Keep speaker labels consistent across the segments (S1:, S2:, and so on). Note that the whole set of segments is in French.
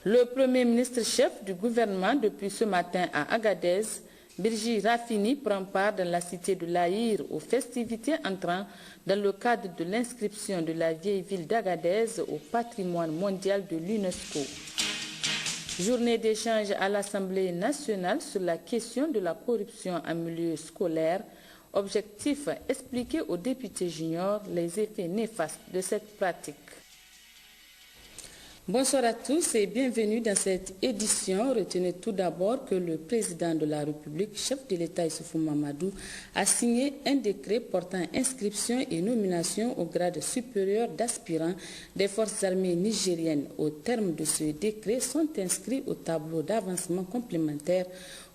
S1: Le Premier ministre chef du gouvernement depuis ce matin à Agadez, Birji Rafini, prend part dans la cité de l'Aïr aux festivités entrant dans le cadre de l'inscription de la vieille ville d'Agadez au patrimoine mondial de l'UNESCO. Journée d'échange à l'Assemblée nationale sur la question de la corruption en milieu scolaire. Objectif, expliquer aux députés juniors les effets néfastes de cette pratique. Bonsoir à tous et bienvenue dans cette édition. Retenez tout d'abord que le président de la République, chef de l'État Issoufou Mahamadou, a signé un décret portant inscription et nomination au grade supérieur d'aspirants des forces armées nigériennes. Au terme de ce décret, sont inscrits au tableau d'avancement complémentaire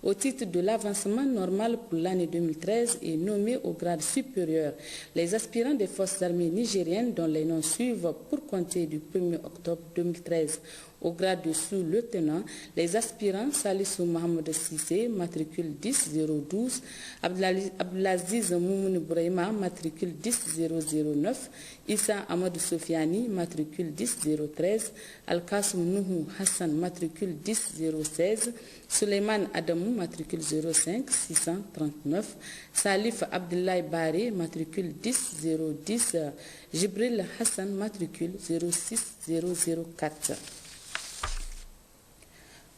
S1: au titre de l'avancement normal pour l'année 2013 et nommés au grade supérieur les aspirants des forces armées nigériennes dont les noms suivent pour compter du 1er octobre 2013. Au grade de sous-lieutenant, les aspirants Salissou Mohamed Sissé, matricule 10012, Abdelaziz Moumouni Bouraima, matricule 10009, Issa Amadou Sofiani, matricule 10013, Al-Kassim Nuhu Hassan, matricule 10016, Suleiman Adamou, matricule 05 639, Salif Abdoulaye Baré, matricule 10010, Jibril Hassan, matricule 06004.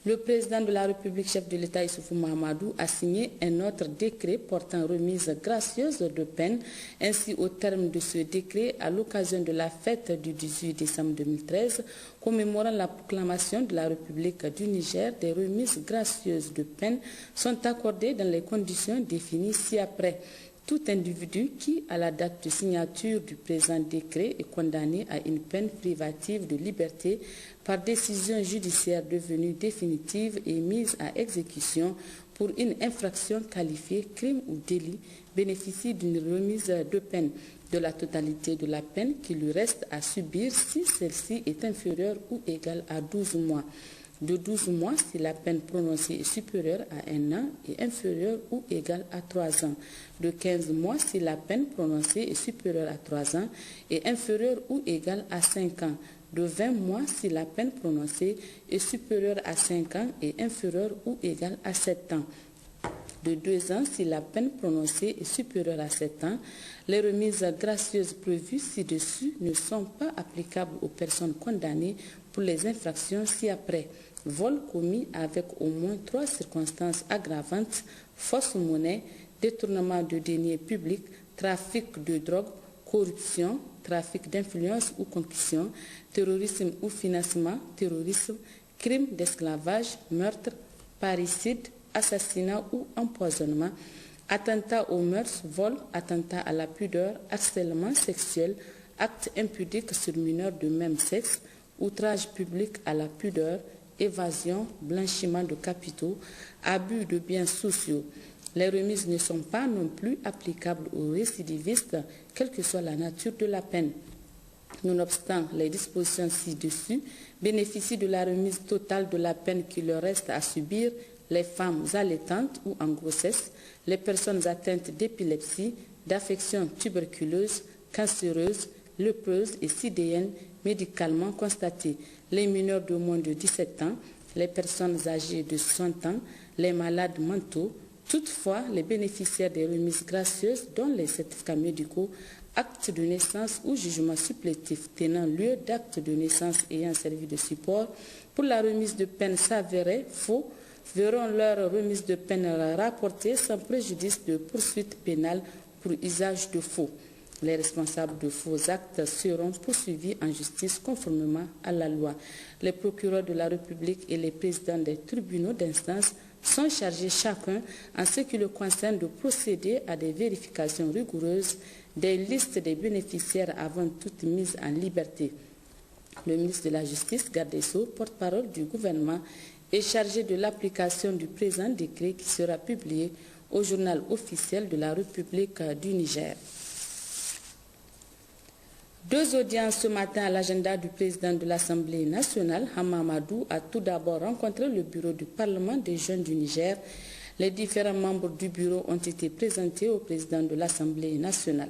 S1: Le président de la République, chef de l'État Issoufou Mahamadou, a signé un autre décret portant remise gracieuse de peine. Ainsi, au terme de ce décret, à l'occasion de la fête du 18 décembre 2013, commémorant la proclamation de la République du Niger, des remises gracieuses de peine sont accordées dans les conditions définies ci-après. Tout individu qui, à la date de signature du présent décret, est condamné à une peine privative de liberté par décision judiciaire devenue définitive et mise à exécution pour une infraction qualifiée crime ou délit, bénéficie d'une remise de peine de la totalité de la peine qui lui reste à subir si celle-ci est inférieure ou égale à 12 mois. De 12 mois si la peine prononcée est supérieure à 1 an et inférieure ou égale à 3 ans. De 15 mois si la peine prononcée est supérieure à 3 ans et inférieure ou égale à 5 ans. De 20 mois si la peine prononcée est supérieure à 5 ans et inférieure ou égale à 7 ans. De 2 ans si la peine prononcée est supérieure à 7 ans. Les remises gracieuses prévues ci-dessus ne sont pas applicables aux personnes condamnées pour les infractions ci-après: vol commis avec au moins 3 circonstances aggravantes, fausse monnaie, détournement de deniers publics, trafic de drogue, corruption, trafic d'influence ou concussion, terrorisme ou financement terrorisme, crime d'esclavage, meurtre, parricide, assassinat ou empoisonnement, attentat aux mœurs, vol, attentat à la pudeur, harcèlement sexuel, acte impudique sur mineurs de même sexe, outrage public à la pudeur, évasion, blanchiment de capitaux, abus de biens sociaux. Les remises ne sont pas non plus applicables aux récidivistes, quelle que soit la nature de la peine. Nonobstant les dispositions ci-dessus, bénéficient de la remise totale de la peine qui leur reste à subir les femmes allaitantes ou en grossesse, les personnes atteintes d'épilepsie, d'affections tuberculeuses, cancéreuses, lépreuses et sidéennes médicalement constatées, les mineurs de moins de 17 ans, les personnes âgées de 60 ans, les malades mentaux. Toutefois, les bénéficiaires des remises gracieuses dont les certificats médicaux, actes de naissance ou jugements supplétifs tenant lieu d'actes de naissance ayant servi de support pour la remise de peine s'avérait faux, verront leur remise de peine rapportée sans préjudice de poursuites pénales pour usage de faux. Les responsables de faux actes seront poursuivis en justice conformément à la loi. Les procureurs de la République et les présidents des tribunaux d'instance sont chargés chacun, en ce qui le concerne, de procéder à des vérifications rigoureuses des listes des bénéficiaires avant toute mise en liberté. Le ministre de la Justice, garde des Sceaux, porte-parole du gouvernement, est chargé de l'application du présent décret qui sera publié au journal officiel de la République du Niger. 2 audiences ce matin à l'agenda du président de l'Assemblée nationale. Hama Amadou a tout d'abord rencontré le bureau du Parlement des jeunes du Niger. Les différents membres du bureau ont été présentés au président de l'Assemblée nationale.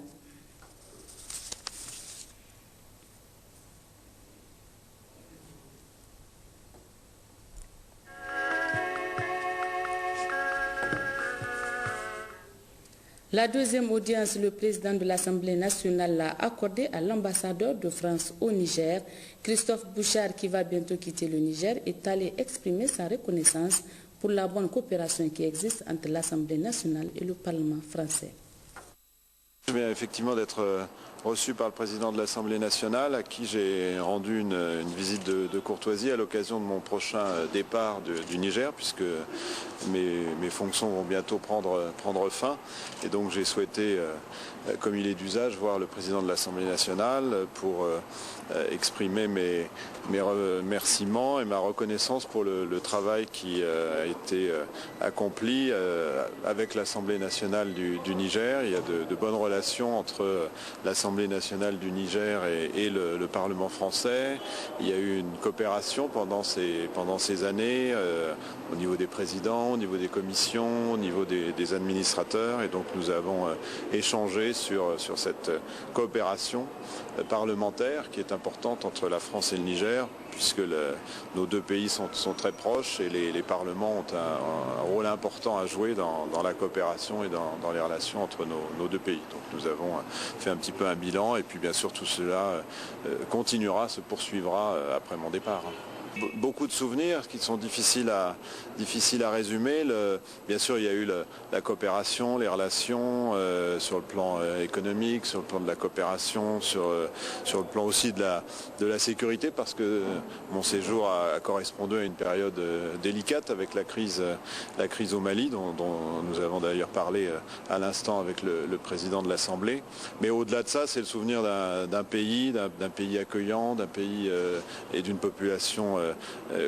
S1: La deuxième audience, le président de l'Assemblée nationale l'a accordée à l'ambassadeur de France au Niger. Christophe Bouchard, qui va bientôt quitter le Niger, est allé exprimer sa reconnaissance pour la bonne coopération qui existe entre l'Assemblée nationale et le Parlement français.
S2: Je viens effectivement d'être reçu par le président de l'Assemblée nationale, à qui j'ai rendu une visite de courtoisie à l'occasion de mon prochain départ du Niger, puisque mes fonctions vont bientôt prendre fin. Et donc j'ai souhaité, comme il est d'usage, voir le président de l'Assemblée nationale pour exprimer mes remerciements et ma reconnaissance pour le travail qui a été accompli avec l'Assemblée nationale du Niger. Il y a de bonnes relations entre l'Assemblée nationale du Niger et le Parlement français. Il y a eu une coopération pendant ces années au niveau des présidents, au niveau des commissions, au niveau des administrateurs. Et donc nous avons échangé sur cette coopération parlementaire qui est importante entre la France et le Niger, puisque nos deux pays sont très proches et les parlements ont un rôle important à jouer dans la coopération et dans les relations entre nos deux pays. Donc nous avons fait un petit peu un bilan et puis bien sûr tout cela continuera, se poursuivra après mon départ. Beaucoup de souvenirs qui sont difficiles à résumer. Bien sûr, il y a eu la coopération, les relations sur le plan économique, sur le plan de la coopération, sur le plan aussi de la sécurité, parce que mon séjour a correspondu à une période délicate avec la crise au Mali, dont nous avons d'ailleurs parlé à l'instant avec le président de l'Assemblée. Mais au-delà de ça, c'est le souvenir d'un pays accueillant, d'un pays et d'une population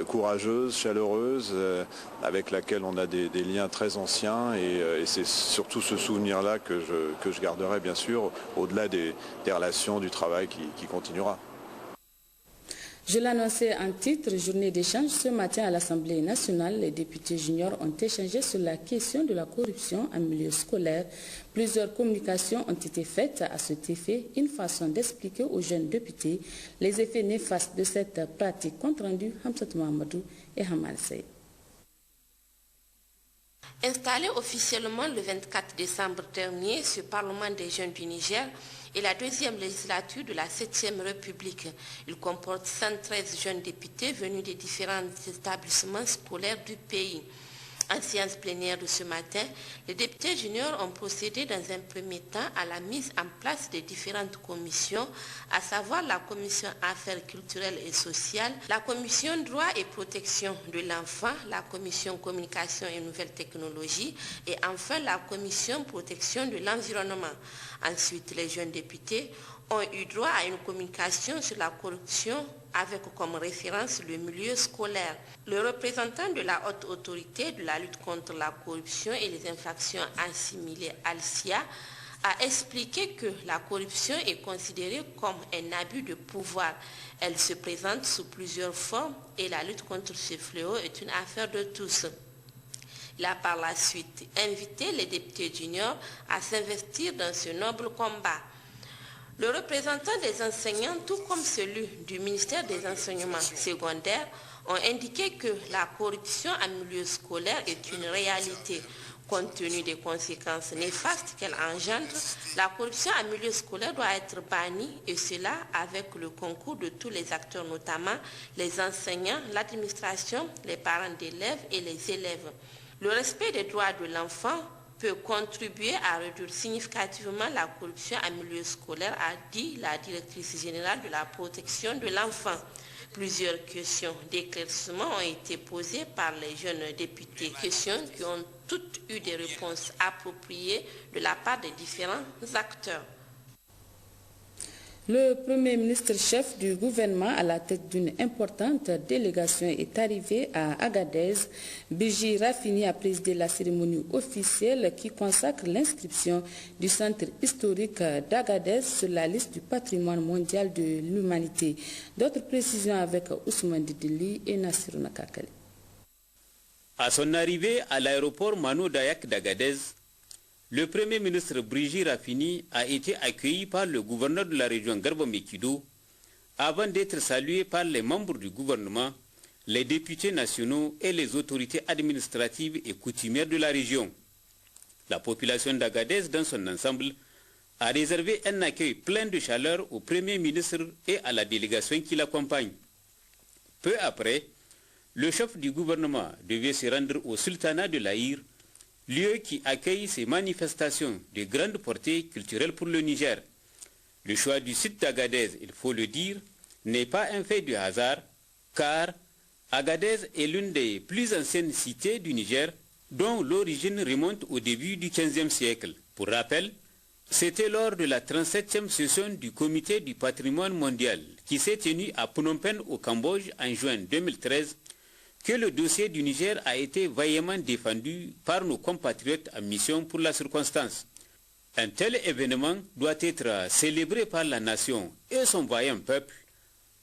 S2: courageuse, chaleureuse, avec laquelle on a des liens très anciens et c'est surtout ce souvenir-là que je garderai bien sûr au-delà des relations, du travail qui continuera.
S1: Je l'annonçais en titre, journée d'échange. Ce matin à l'Assemblée nationale, les députés juniors ont échangé sur la question de la corruption en milieu scolaire. Plusieurs communications ont été faites à cet effet, une façon d'expliquer aux jeunes députés les effets néfastes de cette pratique. Compte rendu, Hamsat Mohamedou et Hamal Sey.
S3: Installé officiellement le 24 décembre dernier, ce Parlement des jeunes du Niger est la deuxième législature de la 7e République. Il comporte 113 jeunes députés venus des différents établissements scolaires du pays. En séance plénière de ce matin, les députés juniors ont procédé dans un premier temps à la mise en place des différentes commissions, à savoir la commission affaires culturelles et sociales, la commission droit et protection de l'enfant, la commission communication et nouvelles technologies et enfin la commission protection de l'environnement. Ensuite, les jeunes députés ont eu droit à une communication sur la corruption avec comme référence le milieu scolaire. Le représentant de la haute autorité de la lutte contre la corruption et les infractions assimilées, Alcia, a expliqué que la corruption est considérée comme un abus de pouvoir. Elle se présente sous plusieurs formes et la lutte contre ce fléau est une affaire de tous. Il a par la suite invité les députés juniors à s'investir dans ce noble combat. Le représentant des enseignants, tout comme celui du ministère des enseignements secondaires, ont indiqué que la corruption en milieu scolaire est une réalité. Compte tenu des conséquences néfastes qu'elle engendre, la corruption en milieu scolaire doit être bannie et cela avec le concours de tous les acteurs, notamment les enseignants, l'administration, les parents d'élèves et les élèves. Le respect des droits de l'enfant peut contribuer à réduire significativement la corruption en milieu scolaire, a dit la directrice générale de la protection de l'enfant. Plusieurs questions d'éclaircissement ont été posées par les jeunes députés, questions qui ont toutes eu des réponses appropriées de la part des différents acteurs.
S1: Le Premier ministre chef du gouvernement à la tête d'une importante délégation est arrivé à Agadez. Birji Rafini a présidé la cérémonie officielle qui consacre l'inscription du centre historique d'Agadez sur la liste du patrimoine mondial de l'humanité. D'autres précisions avec Ousmane Didili et Nassirou Nakakali.
S4: À son arrivée à l'aéroport Mano Dayak d'Agadez, le Premier ministre Birji Rafini a été accueilli par le gouverneur de la région Garba Mekido avant d'être salué par les membres du gouvernement, les députés nationaux et les autorités administratives et coutumières de la région. La population d'Agadez dans son ensemble a réservé un accueil plein de chaleur au Premier ministre et à la délégation qui l'accompagne. Peu après, le chef du gouvernement devait se rendre au sultanat de l'Aïr, lieu qui accueille ces manifestations de grande portée culturelle pour le Niger. Le choix du site d'Agadez, il faut le dire, n'est pas un fait de hasard, car Agadez est l'une des plus anciennes cités du Niger, dont l'origine remonte au début du XVe siècle. Pour rappel, c'était lors de la 37e session du Comité du patrimoine mondial qui s'est tenue à Phnom Penh au Cambodge en juin 2013 que le dossier du Niger a été vaillamment défendu par nos compatriotes en mission pour la circonstance. Un tel événement doit être célébré par la nation et son vaillant peuple,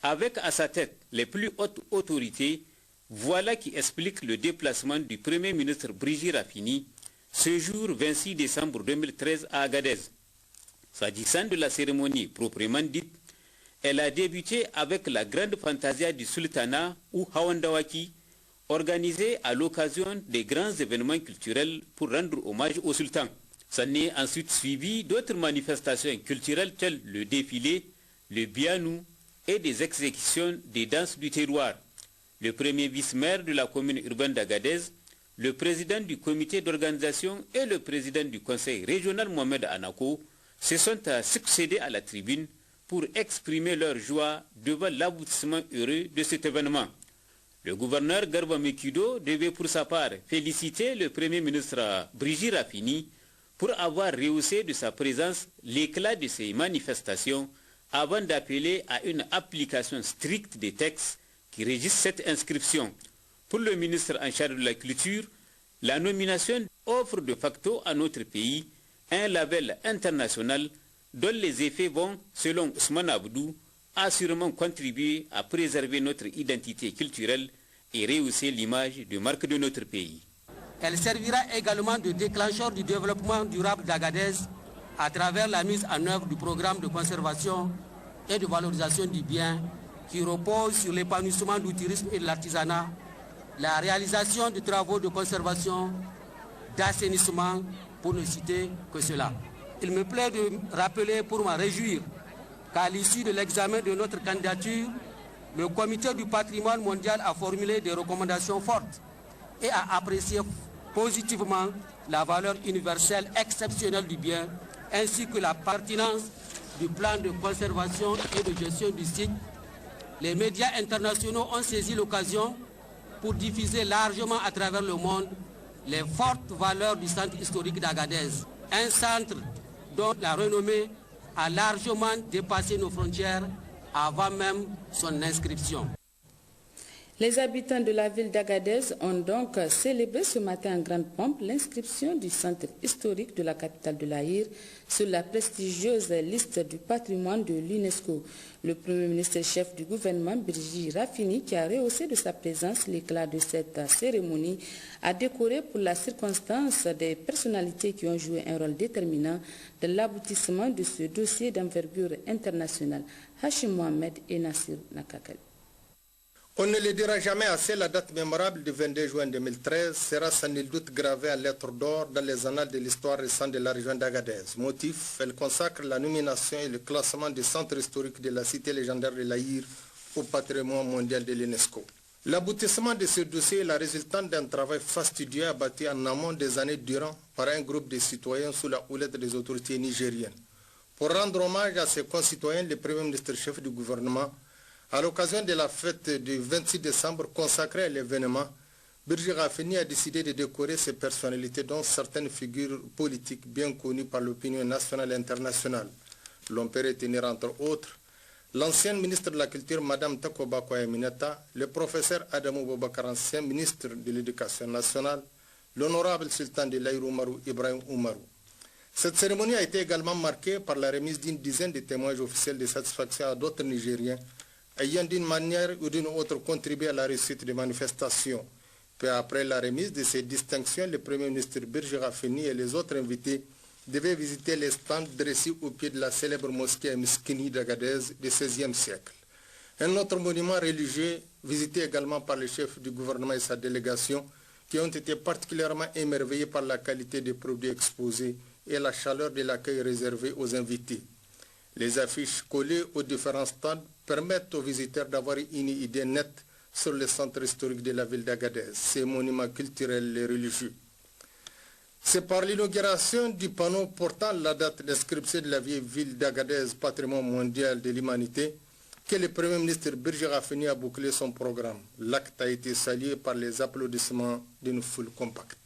S4: avec à sa tête les plus hautes autorités. Voilà qui explique le déplacement du Premier ministre Brigitte Raffini ce jour 26 décembre 2013 à Agadez. S'agissant de la cérémonie proprement dite, elle a débuté avec la grande fantasia du sultanat ou Hawandawaki, organisée à l'occasion des grands événements culturels pour rendre hommage au sultan. S'en est ensuite suivi d'autres manifestations culturelles telles le défilé, le bianou et des exécutions des danses du terroir. Le premier vice-maire de la commune urbaine d'Agadez, le président du comité d'organisation et le président du conseil régional Mohamed Anako se sont succédés à la tribune pour exprimer leur joie devant l'aboutissement heureux de cet événement. Le gouverneur Garba Mekido devait pour sa part féliciter le premier ministre Brigitte Raffini pour avoir rehaussé de sa présence l'éclat de ces manifestations avant d'appeler à une application stricte des textes qui régissent cette inscription. Pour le ministre en charge de la culture, la nomination offre de facto à notre pays un label international dont les effets vont, selon Ousmane Abdou, assurément contribuer à préserver notre identité culturelle et rehausser l'image de marque de notre pays.
S5: Elle servira également de déclencheur du développement durable d'Agadez à travers la mise en œuvre du programme de conservation et de valorisation du bien qui repose sur l'épanouissement du tourisme et de l'artisanat, la réalisation de travaux de conservation, d'assainissement, pour ne citer que cela. Il me plaît de rappeler pour m'en réjouir qu'à l'issue de l'examen de notre candidature, le Comité du patrimoine mondial a formulé des recommandations fortes et a apprécié positivement la valeur universelle exceptionnelle du bien, ainsi que la pertinence du plan de conservation et de gestion du site. Les médias internationaux ont saisi l'occasion pour diffuser largement à travers le monde les fortes valeurs du centre historique d'Agadez, un centre dont la renommée a largement dépassé nos frontières avant même son inscription.
S1: Les habitants de la ville d'Agadez ont donc célébré ce matin en grande pompe l'inscription du centre historique de la capitale de l'Aïr sur la prestigieuse liste du patrimoine de l'UNESCO. Le Premier ministre chef du gouvernement, Brigitte Raffini, qui a rehaussé de sa présence l'éclat de cette cérémonie, a décoré pour la circonstance des personnalités qui ont joué un rôle déterminant dans l'aboutissement de ce dossier d'envergure internationale. Hachim Mohamed et Nassir Nakakal.
S6: On ne le dira jamais assez, la date mémorable du 22 juin 2013 sera sans nul doute gravée en lettres d'or dans les annales de l'histoire récente de la région d'Agadez. Motif, elle consacre la nomination et le classement du centre historique de la cité légendaire de l'Aïr au patrimoine mondial de l'UNESCO. L'aboutissement de ce dossier est la résultante d'un travail fastidieux abattu en amont des années durant par un groupe de citoyens sous la houlette des autorités nigériennes. Pour rendre hommage à ses concitoyens, le Premier ministre chef du gouvernement, à l'occasion de la fête du 26 décembre consacrée à l'événement, Brigitte Raffini a décidé de décorer ces personnalités, dont certaines figures politiques bien connues par l'opinion nationale et internationale. L'on peut retenir entre autres l'ancienne ministre de la Culture, Mme Takoba Koyamineta, le professeur Adamou Boubacar, ancien ministre de l'Éducation nationale, l'honorable sultan de l'Aïr Oumarou, Ibrahim Oumarou. Cette cérémonie a été également marquée par la remise d'une dizaine de témoignages officiels de satisfaction à d'autres Nigériens ayant d'une manière ou d'une autre contribué à la réussite des manifestations. Peu après la remise de ces distinctions, le Premier ministre Brigitte Raffini et les autres invités devaient visiter les stands dressés au pied de la célèbre mosquée Miskini d'Agadez du XVIe siècle. Un autre monument religieux, visité également par le chef du gouvernement et sa délégation, qui ont été particulièrement émerveillés par la qualité des produits exposés et la chaleur de l'accueil réservé aux invités. Les affiches collées aux différents stands permettent aux visiteurs d'avoir une idée nette sur le centre historique de la ville d'Agadez, ses monuments culturels et religieux. C'est par l'inauguration du panneau portant la date d'inscription de la vieille ville d'Agadez, patrimoine mondial de l'humanité, que le Premier ministre Birji Rafini a bouclé son programme. L'acte a été salué par les applaudissements d'une foule compacte.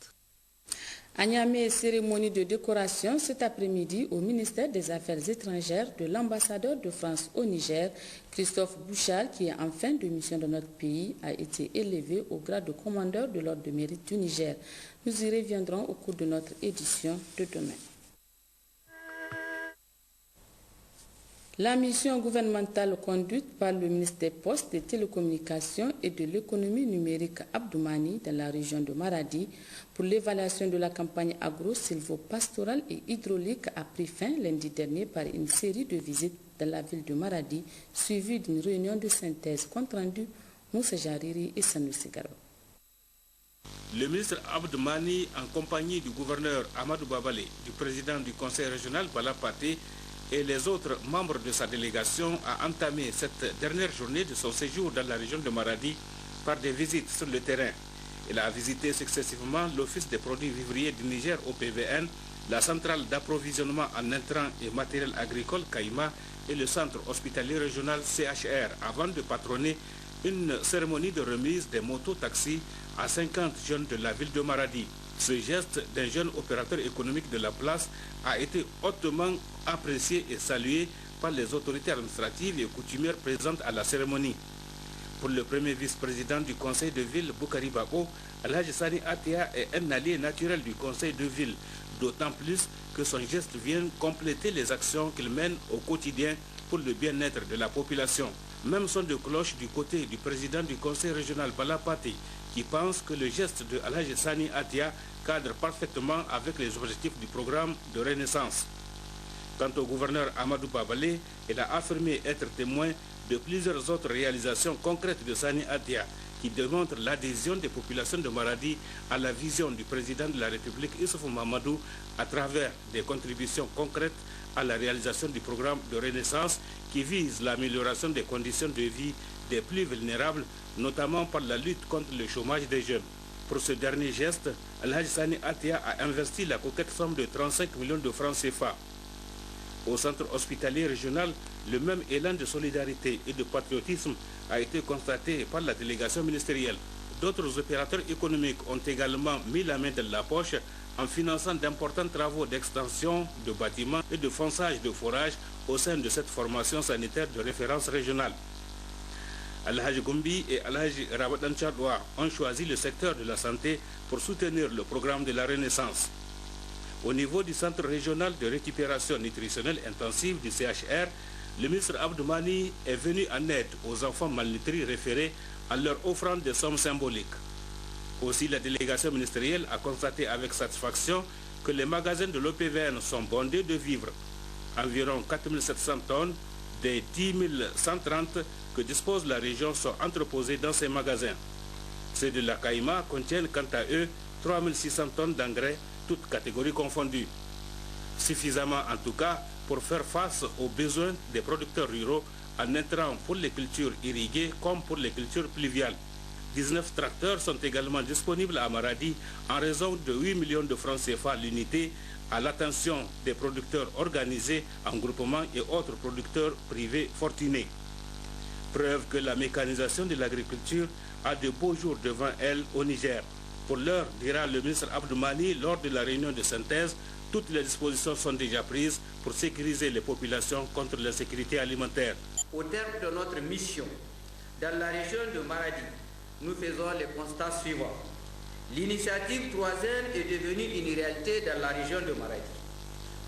S1: À Niamey, cérémonie de décoration cet après-midi au ministère des Affaires étrangères de l'ambassadeur de France au Niger, Christophe Bouchal, qui est en fin de mission dans notre pays, a été élevé au grade de commandeur de l'ordre de mérite du Niger. Nous y reviendrons au cours de notre édition de demain. La mission gouvernementale conduite par le ministre des Postes, des Télécommunications et de l'économie numérique Abdoumani dans la région de Maradi pour l'évaluation de la campagne agro-silvopastorale et hydraulique a pris fin lundi dernier par une série de visites dans la ville de Maradi suivie d'une réunion de synthèse compte rendu Moussa Jariri et Sanoussi Garba.
S7: Le ministre Abdoumani, en compagnie du gouverneur Amadou Babale, du président du conseil régional Bala Paté et les autres membres de sa délégation, a entamé cette dernière journée de son séjour dans la région de Maradi par des visites sur le terrain. Il a visité successivement l'Office des produits vivriers du Niger OPVN, la centrale d'approvisionnement en intrants et matériel agricole Caïma et le centre hospitalier régional CHR avant de patronner une cérémonie de remise des motos-taxis à 50 jeunes de la ville de Maradi. Ce geste d'un jeune opérateur économique de la place a été hautement apprécié et salué par les autorités administratives et coutumières présentes à la cérémonie. Pour le premier vice-président du conseil de ville, Boukari Bako, Alhaji Sani Atia est un allié naturel du conseil de ville, d'autant plus que son geste vient compléter les actions qu'il mène au quotidien pour le bien-être de la population. Même son de cloche du côté du président du conseil régional Bala Paté, qui pense que le geste de Alhaji Sani Atia cadre parfaitement avec les objectifs du programme de renaissance. Quant au gouverneur Amadou Babale, il a affirmé être témoin de plusieurs autres réalisations concrètes de Sani Atia qui démontrent l'adhésion des populations de Maradi à la vision du président de la République Issoufou Mahamadou à travers des contributions concrètes à la réalisation du programme de renaissance qui vise l'amélioration des conditions de vie des plus vulnérables, notamment par la lutte contre le chômage des jeunes. Pour ce dernier geste, Alhaji Sani Atia a investi la coquette somme de 35 millions de francs CFA. Au centre hospitalier régional, le même élan de solidarité et de patriotisme a été constaté par la délégation ministérielle. D'autres opérateurs économiques ont également mis la main dans la poche en finançant d'importants travaux d'extension de bâtiments et de fonçage de forages au sein de cette formation sanitaire de référence régionale. Al-Hajj Gombi et Al-Hajj Rabadan Chadwa ont choisi le secteur de la santé pour soutenir le programme de la Renaissance. Au niveau du centre régional de récupération nutritionnelle intensive du CHR, le ministre Abdoumani est venu en aide aux enfants malnutris référés en leur offrant des sommes symboliques. Aussi, la délégation ministérielle a constaté avec satisfaction que les magasins de l'OPVN sont bondés de vivres. Environ 4700 tonnes des 10 130 que dispose la région sont entreposés dans ces magasins. Ceux de la Caïma contiennent quant à eux 3600 tonnes d'engrais, toutes catégories confondues. Suffisamment en tout cas pour faire face aux besoins des producteurs ruraux en intrants pour les cultures irriguées comme pour les cultures pluviales. 19 tracteurs sont également disponibles à Maradi en raison de 8 millions de francs CFA l'unité à l'attention des producteurs organisés en groupement et autres producteurs privés fortunés. Preuve que la mécanisation de l'agriculture a de beaux jours devant elle au Niger. Pour l'heure, dira le ministre Abdoumani lors de la réunion de synthèse, toutes les dispositions sont déjà prises pour sécuriser les populations contre l'insécurité alimentaire.
S8: Au terme de notre mission, dans la région de Maradi, nous faisons les constats suivants. L'initiative 3N est devenue une réalité dans la région de Maradi.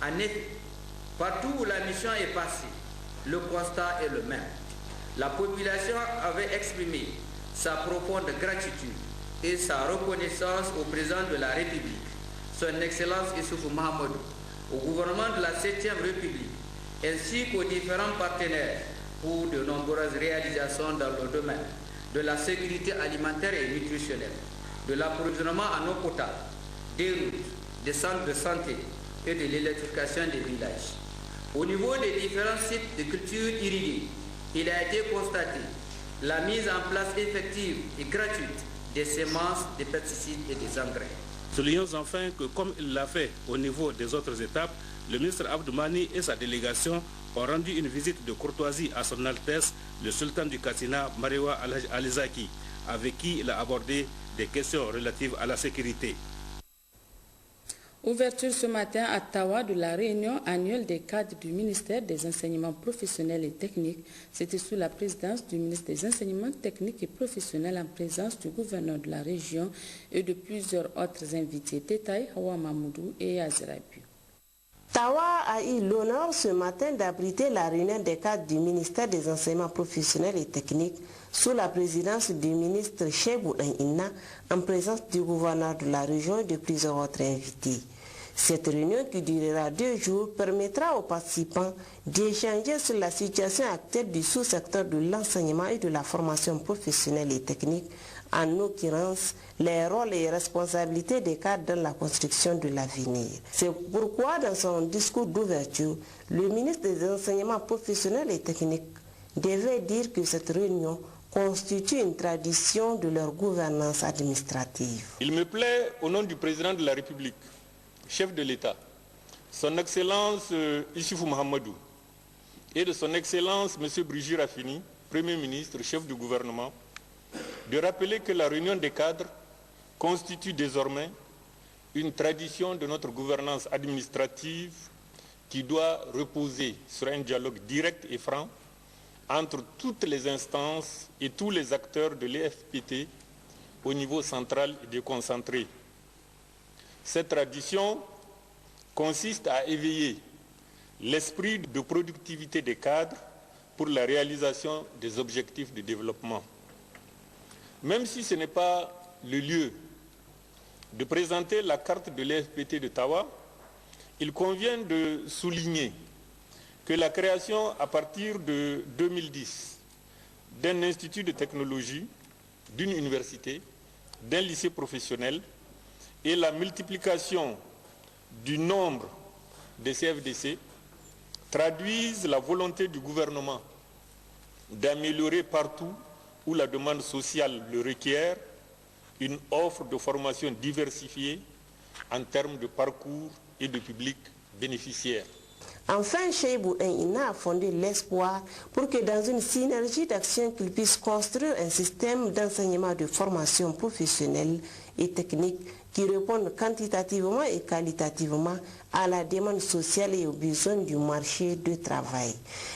S8: En effet, partout où la mission est passée, le constat est le même. La population avait exprimé sa profonde gratitude et sa reconnaissance au président de la République, son Excellence Issoufou Mahamadou, au gouvernement de la 7e République, ainsi qu'aux différents partenaires pour de nombreuses réalisations dans le domaine de la sécurité alimentaire et nutritionnelle. de l'approvisionnement en eau potable, des routes, des centres de santé et de l'électrification des villages. Au niveau des différents sites de culture irriguée, il a été constaté la mise en place effective et gratuite des semences, des pesticides et des engrais.
S7: Soulignons enfin que, comme il l'a fait au niveau des autres étapes, le ministre Abdou Mani et sa délégation ont rendu une visite de courtoisie à son Altesse, le sultan du Katsina, Mariwa Alizaki, avec qui il a abordé des questions relatives à la sécurité.
S1: Ouverture ce matin à Tawa de la réunion annuelle des cadres du ministère des Enseignements professionnels et techniques. C'était sous la présidence du ministre des Enseignements techniques et professionnels en présence du gouverneur de la région et de plusieurs autres invités. Détail, Hawa Mamoudou et Azirabu.
S9: Tawa a eu l'honneur ce matin d'abriter la réunion des cadres du ministère des Enseignements professionnels et techniques sous la présidence du ministre Chebou Inna en présence du gouverneur de la région et de plusieurs autres invités. Cette réunion qui durera 2 jours permettra aux participants d'échanger sur la situation actuelle du sous-secteur de l'enseignement et de la formation professionnelle et technique, en l'occurrence les rôles et responsabilités des cadres dans la construction de l'avenir. C'est pourquoi dans son discours d'ouverture, le ministre des Enseignements professionnels et techniques devait dire que cette réunion constitue une tradition de leur gouvernance administrative.
S10: Il me plaît, au nom du président de la République, chef de l'État, son Excellence Issoufou Mahamadou, et de son Excellence M. Brigitte Raffini, Premier ministre, chef du gouvernement, de rappeler que la réunion des cadres constitue désormais une tradition de notre gouvernance administrative qui doit reposer sur un dialogue direct et franc entre toutes les instances et tous les acteurs de l'EFPT au niveau central et déconcentré. Cette tradition consiste à éveiller l'esprit de productivité des cadres pour la réalisation des objectifs de développement. Même si ce n'est pas le lieu de présenter la carte de l'EFPT de Tawa, il convient de souligner que la création à partir de 2010 d'un institut de technologie, d'une université, d'un lycée professionnel et la multiplication du nombre de CFDC traduisent la volonté du gouvernement d'améliorer partout où la demande sociale le requiert une offre de formation diversifiée en termes de parcours et de publics bénéficiaires.
S9: Enfin, Cheibou Inna a fondé l'espoir pour que dans une synergie d'action qu'ils puissent construire un système d'enseignement de formation professionnelle et technique qui réponde quantitativement et qualitativement à la demande sociale et aux besoins du marché du travail.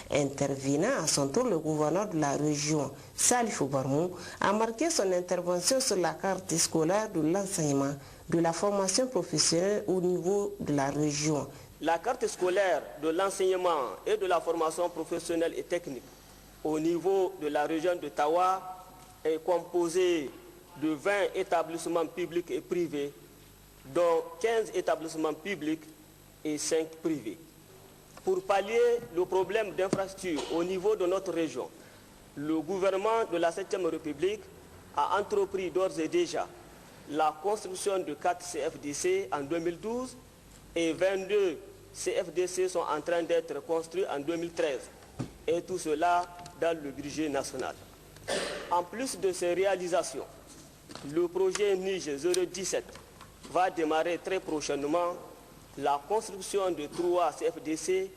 S9: Intervenant à son tour, le gouverneur de la région, Salifou Barmou, a marqué son intervention sur la carte scolaire de l'enseignement, de la formation professionnelle au niveau de la région.
S11: La carte scolaire de l'enseignement et de la formation professionnelle et technique au niveau de la région de Tawa est composée de 20 établissements publics et privés, dont 15 établissements publics et 5 privés. Pour pallier le problème d'infrastructure au niveau de notre région, le gouvernement de la 7e République a entrepris d'ores et déjà la construction de 4 CFDC en 2012 et 22 CFDC sont en train d'être construits en 2013, et tout cela dans le budget national. En plus de ces réalisations, le projet NIGE 017 va démarrer très prochainement la construction de 3 CFDC,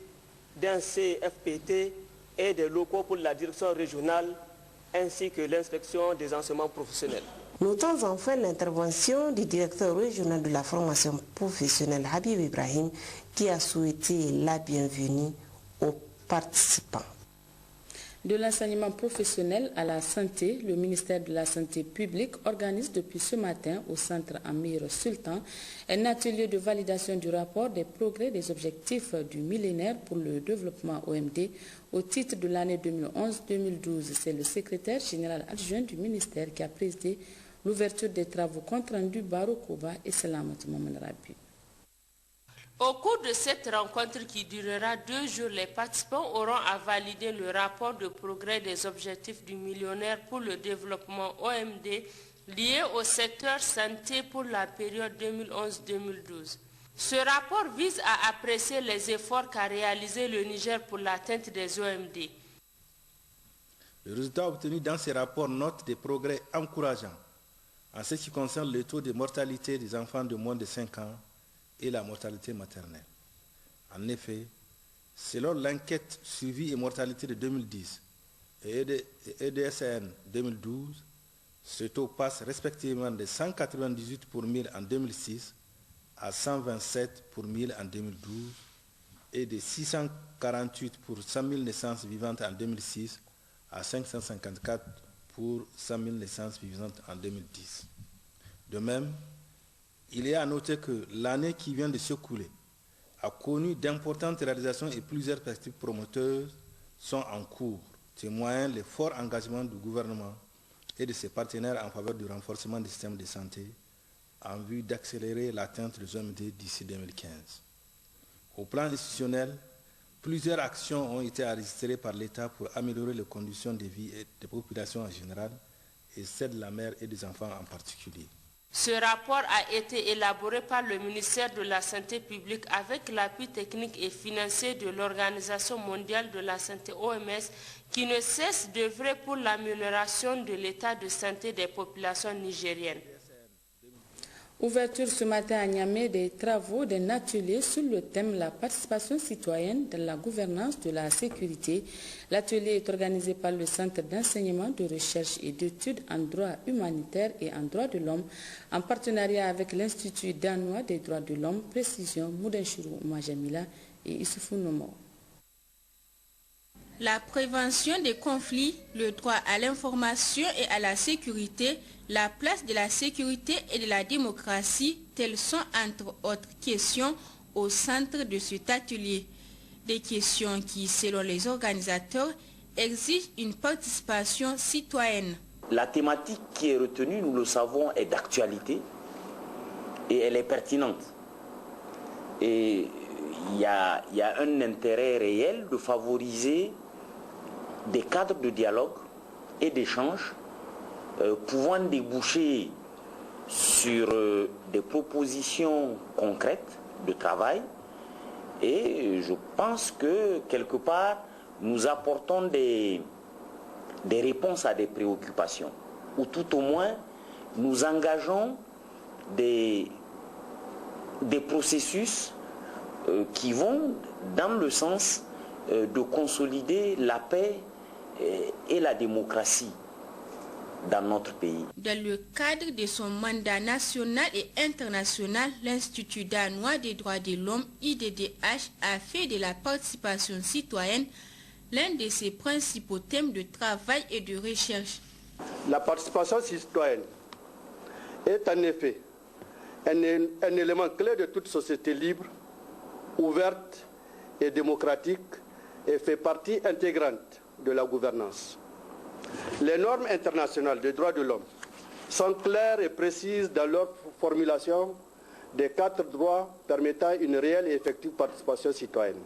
S11: d'un CFPT et des locaux pour la direction régionale ainsi que l'inspection des enseignements professionnels.
S9: Notons enfin l'intervention du directeur régional de la formation professionnelle Habib Ibrahim qui a souhaité la bienvenue aux participants.
S1: De l'enseignement professionnel à la santé, le ministère de la Santé publique organise depuis ce matin au centre Amir Sultan un atelier de validation du rapport des progrès des objectifs du millénaire pour le développement OMD au titre de l'année 2011-2012. C'est le secrétaire général adjoint du ministère qui a présidé l'ouverture des travaux compte rendu Baro Koba et Salamat Mohamed Rabi.
S3: Au cours de cette rencontre qui durera 2 jours, les participants auront à valider le rapport de progrès des objectifs du millénaire pour le développement OMD
S12: liées au secteur santé pour la période 2011-2012. Ce rapport vise à apprécier les efforts qu'a réalisé le Niger pour l'atteinte des OMD.
S13: Le résultat obtenu dans ces rapports note des progrès encourageants en ce qui concerne le taux de mortalité des enfants de moins de 5 ans et la mortalité maternelle. En effet, selon l'enquête suivi et mortalité de 2010 et EDSN 2012, ce taux passe respectivement de 198 pour 1000 en 2006 à 127 pour 1000 en 2012 et de 648 pour 100 000 naissances vivantes en 2006 à 554 pour 100 000 naissances vivantes en 2010. De même, il est à noter que l'année qui vient de s'écouler a connu d'importantes réalisations et plusieurs perspectives promoteuses sont en cours, témoignant le fort engagement du gouvernement et de ses partenaires en faveur du renforcement du système de santé en vue d'accélérer l'atteinte des OMD d'ici 2015. Au plan institutionnel, plusieurs actions ont été enregistrées par l'État pour améliorer les conditions de vie des populations en général et celles de la mère et des enfants en particulier.
S12: Ce rapport a été élaboré par le ministère de la Santé publique avec l'appui technique et financier de l'Organisation mondiale de la santé OMS qui ne cesse d'œuvrer pour l'amélioration de l'état de santé des populations nigériennes.
S1: Ouverture ce matin à Niamey des travaux d'un atelier sur le thème la participation citoyenne dans la gouvernance de la sécurité. L'atelier est organisé par le Centre d'enseignement, de recherche et d'études en droit humanitaire et en droit de l'homme en partenariat avec l'Institut danois des droits de l'homme, précision Moudenchirou Majamila et Issoufou Nomo.
S14: La prévention des conflits, le droit à l'information et à la sécurité, la place de la sécurité et de la démocratie, telles sont entre autres questions au centre de cet atelier. Des questions qui, selon les organisateurs, exigent une participation citoyenne.
S15: La thématique qui est retenue, nous le savons, est d'actualité et elle est pertinente. Et il y a un intérêt réel de favoriser des cadres de dialogue et d'échange pouvant déboucher sur des propositions concrètes de travail. Et je pense que quelque part, nous apportons des réponses à des préoccupations, ou tout au moins, nous engageons des processus qui vont dans le sens de consolider la paix et la démocratie dans notre pays.
S14: Dans le cadre de son mandat national et international, l'Institut danois des droits de l'homme, IDDH, a fait de la participation citoyenne l'un de ses principaux thèmes de travail et de recherche.
S16: La participation citoyenne est en effet un élément clé de toute société libre, ouverte et démocratique et fait partie intégrante de la gouvernance. Les normes internationales des droits de l'homme sont claires et précises dans leur formulation des 4 droits permettant une réelle et effective participation citoyenne.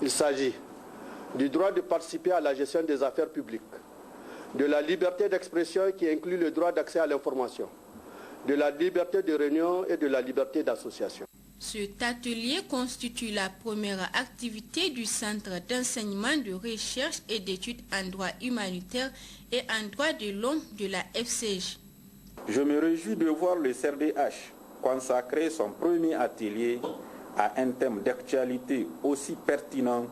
S16: Il s'agit du droit de participer à la gestion des affaires publiques, de la liberté d'expression qui inclut le droit d'accès à l'information, de la liberté de réunion et de la liberté d'association.
S14: Cet atelier constitue la première activité du Centre d'enseignement, de recherche et d'études en droit humanitaire et en droit de l'homme de la FCJ.
S17: Je me réjouis de voir le CRDH consacrer son premier atelier à un thème d'actualité aussi pertinent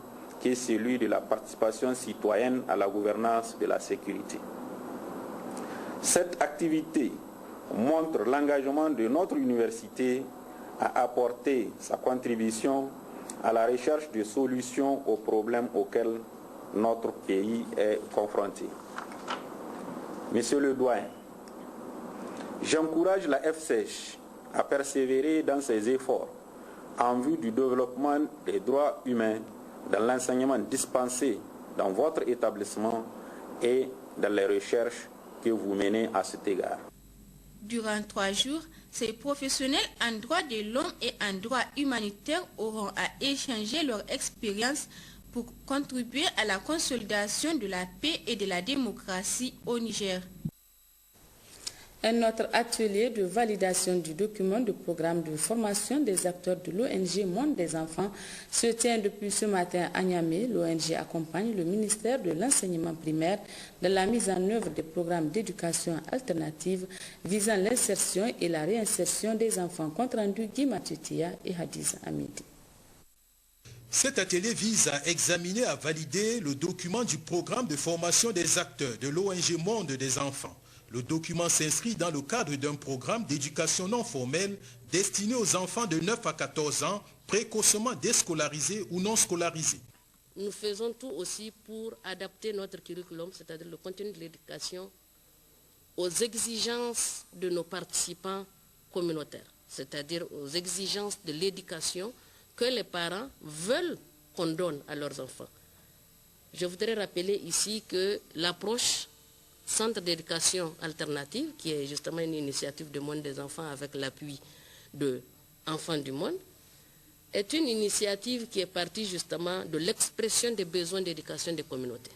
S17: que celui de la participation citoyenne à la gouvernance de la sécurité. Cette activité montre l'engagement de notre université à apporter sa contribution à la recherche de solutions aux problèmes auxquels notre pays est confronté. Monsieur le doyen, j'encourage la FCJ à persévérer dans ses efforts en vue du développement des droits humains dans l'enseignement dispensé dans votre établissement et dans les recherches que vous menez à cet égard.
S14: Durant 3 jours, ces professionnels en droit de l'homme et en droit humanitaire auront à échanger leur expérience pour contribuer à la consolidation de la paix et de la démocratie au Niger.
S1: Un autre atelier de validation du document de programme de formation des acteurs de l'ONG Monde des enfants se tient depuis ce matin à Niamey. L'ONG accompagne le ministère de l'enseignement primaire dans la mise en œuvre des programmes d'éducation alternative visant l'insertion et la réinsertion des enfants. Compte rendu Guy Matutia et Hadiza Hamidi.
S18: Cet atelier vise à examiner et à valider le document du programme de formation des acteurs de l'ONG Monde des enfants. Le document s'inscrit dans le cadre d'un programme d'éducation non formelle destiné aux enfants de 9 à 14 ans, précocement déscolarisés ou non scolarisés.
S19: Nous faisons tout aussi pour adapter notre curriculum, c'est-à-dire le contenu de l'éducation, aux exigences de nos participants communautaires, c'est-à-dire aux exigences de l'éducation que les parents veulent qu'on donne à leurs enfants. Je voudrais rappeler ici que l'approche Centre d'éducation alternative, qui est justement une initiative du Monde des enfants avec l'appui de Enfants du Monde, est une initiative qui est partie justement de l'expression des besoins d'éducation des communautés.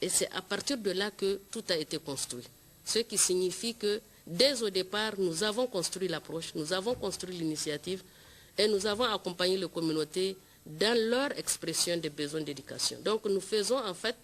S19: Et c'est à partir de là que tout a été construit. Ce qui signifie que dès au départ, nous avons construit l'approche, nous avons construit l'initiative et nous avons accompagné les communautés dans leur expression des besoins d'éducation. Donc nous faisons en fait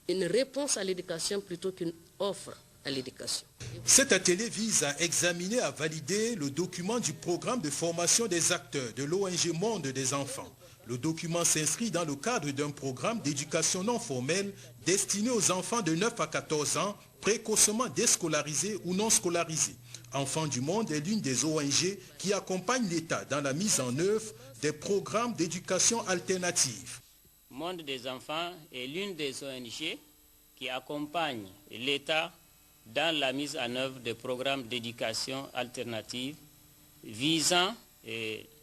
S19: une réponse à l'éducation plutôt qu'une offre à l'éducation.
S18: Cet atelier vise à examiner et à valider le document du programme de formation des acteurs de l'ONG Monde des enfants. Le document s'inscrit dans le cadre d'un programme d'éducation non formelle destiné aux enfants de 9 à 14 ans, précocement déscolarisés ou non scolarisés. Enfants du Monde est l'une des ONG qui accompagne l'État dans la mise en œuvre des programmes d'éducation alternative.
S4: Monde des enfants est l'une des ONG qui accompagne l'État dans la mise en œuvre des programmes d'éducation alternative visant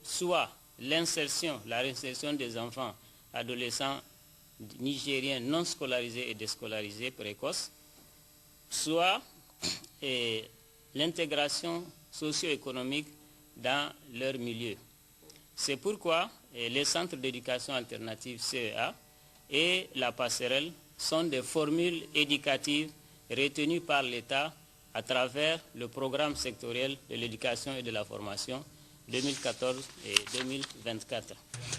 S4: soit l'insertion, la réinsertion des enfants adolescents nigériens non scolarisés et déscolarisés précoces, soit l'intégration socio-économique dans leur milieu. C'est pourquoi les centres d'éducation alternative CEA et la passerelle sont des formules éducatives retenues par l'État à travers le programme sectoriel de l'éducation et de la formation 2014 et 2024.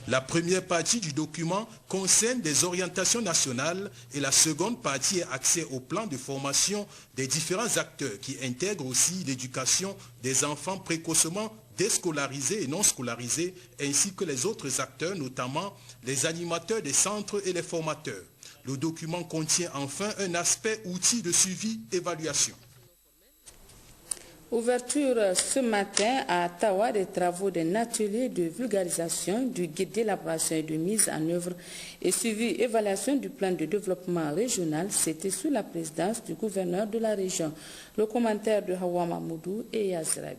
S18: La première partie du document concerne des orientations nationales et la seconde partie est axée au plan de formation des différents acteurs qui intègrent aussi l'éducation des enfants précocement déscolarisés et non scolarisés, ainsi que les autres acteurs, notamment les animateurs des centres et les formateurs. Le document contient enfin un aspect outil de suivi-évaluation.
S1: Ouverture ce matin à Tawa des travaux d'un atelier de vulgarisation du guide d'élaboration et de mise en œuvre et suivi évaluation du plan de développement régional. C'était sous la présidence du gouverneur de la région. Le commentaire de Hawa Mahmoudou et Yazrabi.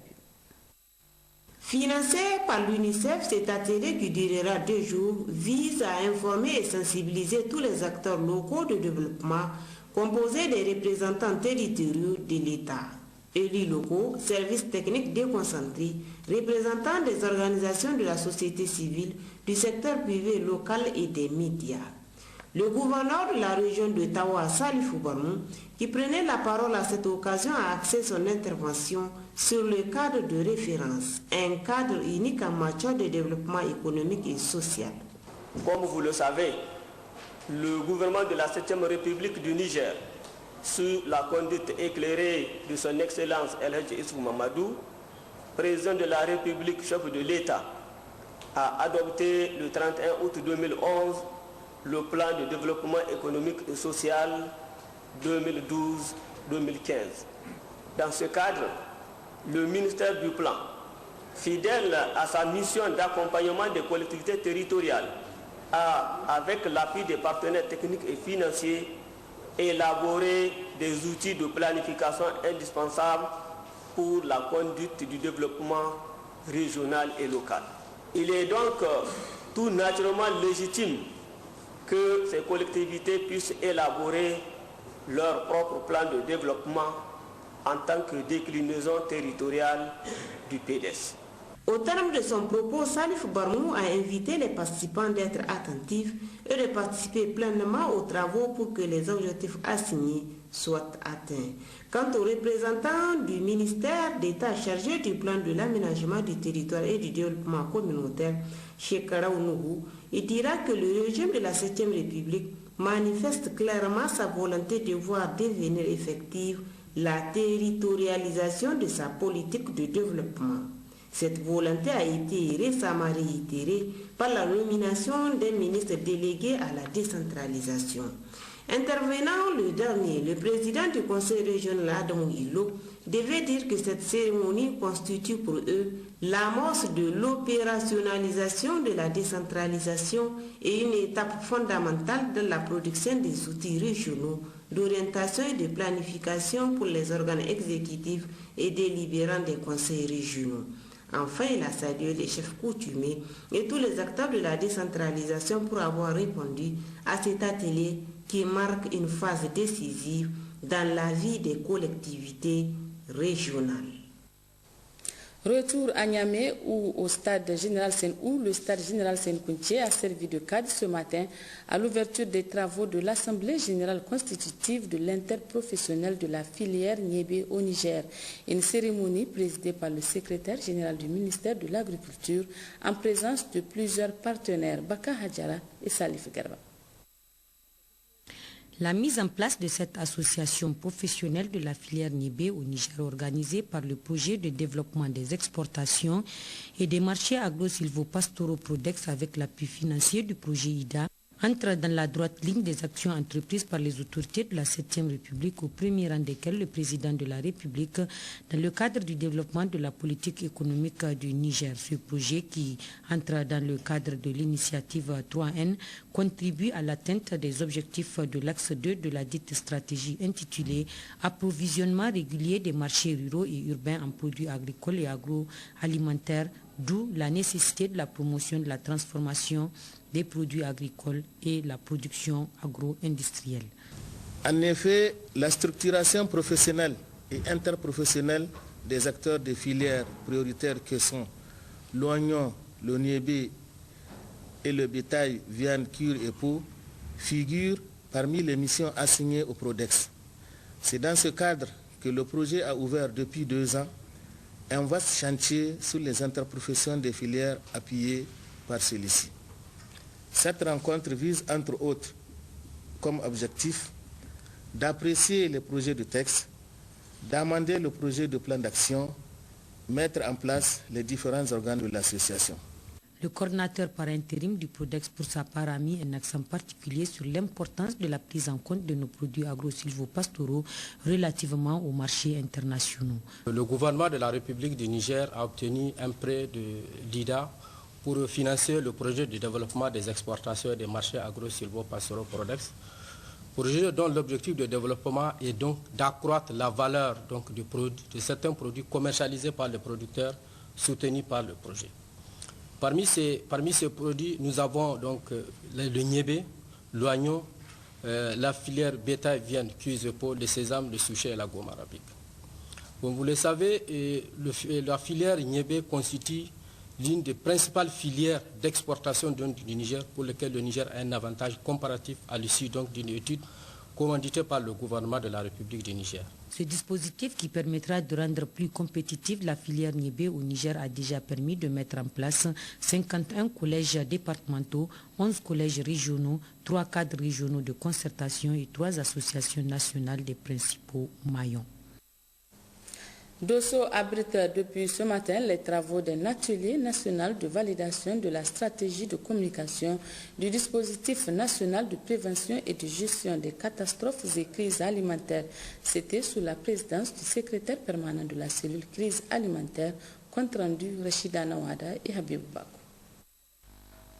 S9: Financé par l'UNICEF, cet atelier qui durera 2 jours vise à informer et sensibiliser tous les acteurs locaux de développement composés des représentants territoriaux de l'État, élus locaux, services techniques déconcentrés, représentants des organisations de la société civile, du secteur privé local et des médias. Le gouverneur de la région de Tawa, Salifou Barmou, qui prenait la parole à cette occasion, a axé son intervention sur le cadre de référence, un cadre unique en matière de développement économique et social.
S11: Comme vous le savez, le gouvernement de la 7e République du Niger, sous la conduite éclairée de son Excellence El Hadji Issoufou Mahamadou, président de la République, chef de l'État, a adopté le 31 août 2011 le plan de développement économique et social 2012-2015. Dans ce cadre, le ministère du Plan, fidèle à sa mission d'accompagnement des collectivités territoriales, a, avec l'appui des partenaires techniques et financiers, élaboré des outils de planification indispensables pour la conduite du développement régional et local. Il est donc tout naturellement légitime que ces collectivités puissent élaborer leur propre plan de développement en tant que déclinaison territoriale du PDS.
S9: Au terme de son propos, Salif Barmou a invité les participants d'être attentifs et de participer pleinement aux travaux pour que les objectifs assignés soit atteint. Quant aux représentants du ministère d'État chargé du plan de l'aménagement du territoire et du développement communautaire, Cheikh Raounouhou, il dira que le régime de la 7e République manifeste clairement sa volonté de voir devenir effective la territorialisation de sa politique de développement. Cette volonté a été récemment réitérée par la nomination d'un ministre délégué à la décentralisation. Intervenant le dernier, le président du conseil régional Adamou Ilo devait dire que cette cérémonie constitue pour eux l'amorce de l'opérationnalisation de la décentralisation et une étape fondamentale de la production des outils régionaux d'orientation et de planification pour les organes exécutifs et délibérants des conseils régionaux. Enfin, il a salué les chefs coutumiers et tous les acteurs de la décentralisation pour avoir répondu à cet atelier qui marque une phase décisive dans la vie des collectivités régionales.
S1: Retour à Niamey où le stade général Séne-Kounché a servi de cadre ce matin à l'ouverture des travaux de l'Assemblée générale constitutive de l'interprofessionnel de la filière Niébé au Niger. Une cérémonie présidée par le secrétaire général du ministère de l'Agriculture en présence de plusieurs partenaires, Baka Hadjara et Salif Garba.
S20: La mise en place de cette association professionnelle de la filière Niébé au Niger organisée par le projet de développement des exportations et des marchés agro-silvopastoraux Prodex avec l'appui financier du projet IDA entre dans la droite ligne des actions entreprises par les autorités de la 7e République, au premier rang desquelles le président de la République, dans le cadre du développement de la politique économique du Niger. Ce projet, qui entre dans le cadre de l'initiative 3N, contribue à l'atteinte des objectifs de l'axe 2 de la dite stratégie intitulée « Approvisionnement régulier des marchés ruraux et urbains en produits agricoles et agroalimentaires », d'où la nécessité de la promotion de la transformation des produits agricoles et la production agro-industrielle.
S13: En effet, la structuration professionnelle et interprofessionnelle des acteurs des filières prioritaires que sont l'oignon, le niébé et le bétail, viande, cuir et peau figure parmi les missions assignées au Prodex. C'est dans ce cadre que le projet a ouvert depuis 2 ans un vaste chantier sur les interprofessions des filières appuyées par celui-ci. Cette rencontre vise, entre autres, comme objectif, d'apprécier les projets de texte, d'amender le projet de plan d'action, mettre en place les différents organes de l'association.
S20: Le coordinateur par intérim du Prodex, pour sa part, a mis un accent particulier sur l'importance de la prise en compte de nos produits agro-silvopastoraux relativement aux marchés internationaux.
S21: Le gouvernement de la République du Niger a obtenu un prêt d'IDA pour financer le projet de développement des exportations et des marchés agro-silvopastoraux Prodex, projet dont l'objectif de développement est donc d'accroître la valeur de certains produits commercialisés par les producteurs soutenus par le projet. Parmi ces produits, nous avons donc le niébé, l'oignon, la filière bétail, viande, cuisse et peau, le sésame, le souchet et la gomme arabique. Comme vous le savez, la filière niébé constitue l'une des principales filières d'exportation du Niger, pour lesquelles le Niger a un avantage comparatif à l'issue d'une étude commanditée par le gouvernement de la République du Niger.
S20: Ce dispositif, qui permettra de rendre plus compétitive la filière niébé au Niger, a déjà permis de mettre en place 51 collèges départementaux, 11 collèges régionaux, 3 cadres régionaux de concertation et 3 associations nationales des principaux maillons.
S1: Dosso abrite depuis ce matin les travaux d'un atelier national de validation de la stratégie de communication du dispositif national de prévention et de gestion des catastrophes et crises alimentaires. C'était sous la présidence du secrétaire permanent de la cellule crise alimentaire, compte rendu Rachida Nawada et Habib Bakou.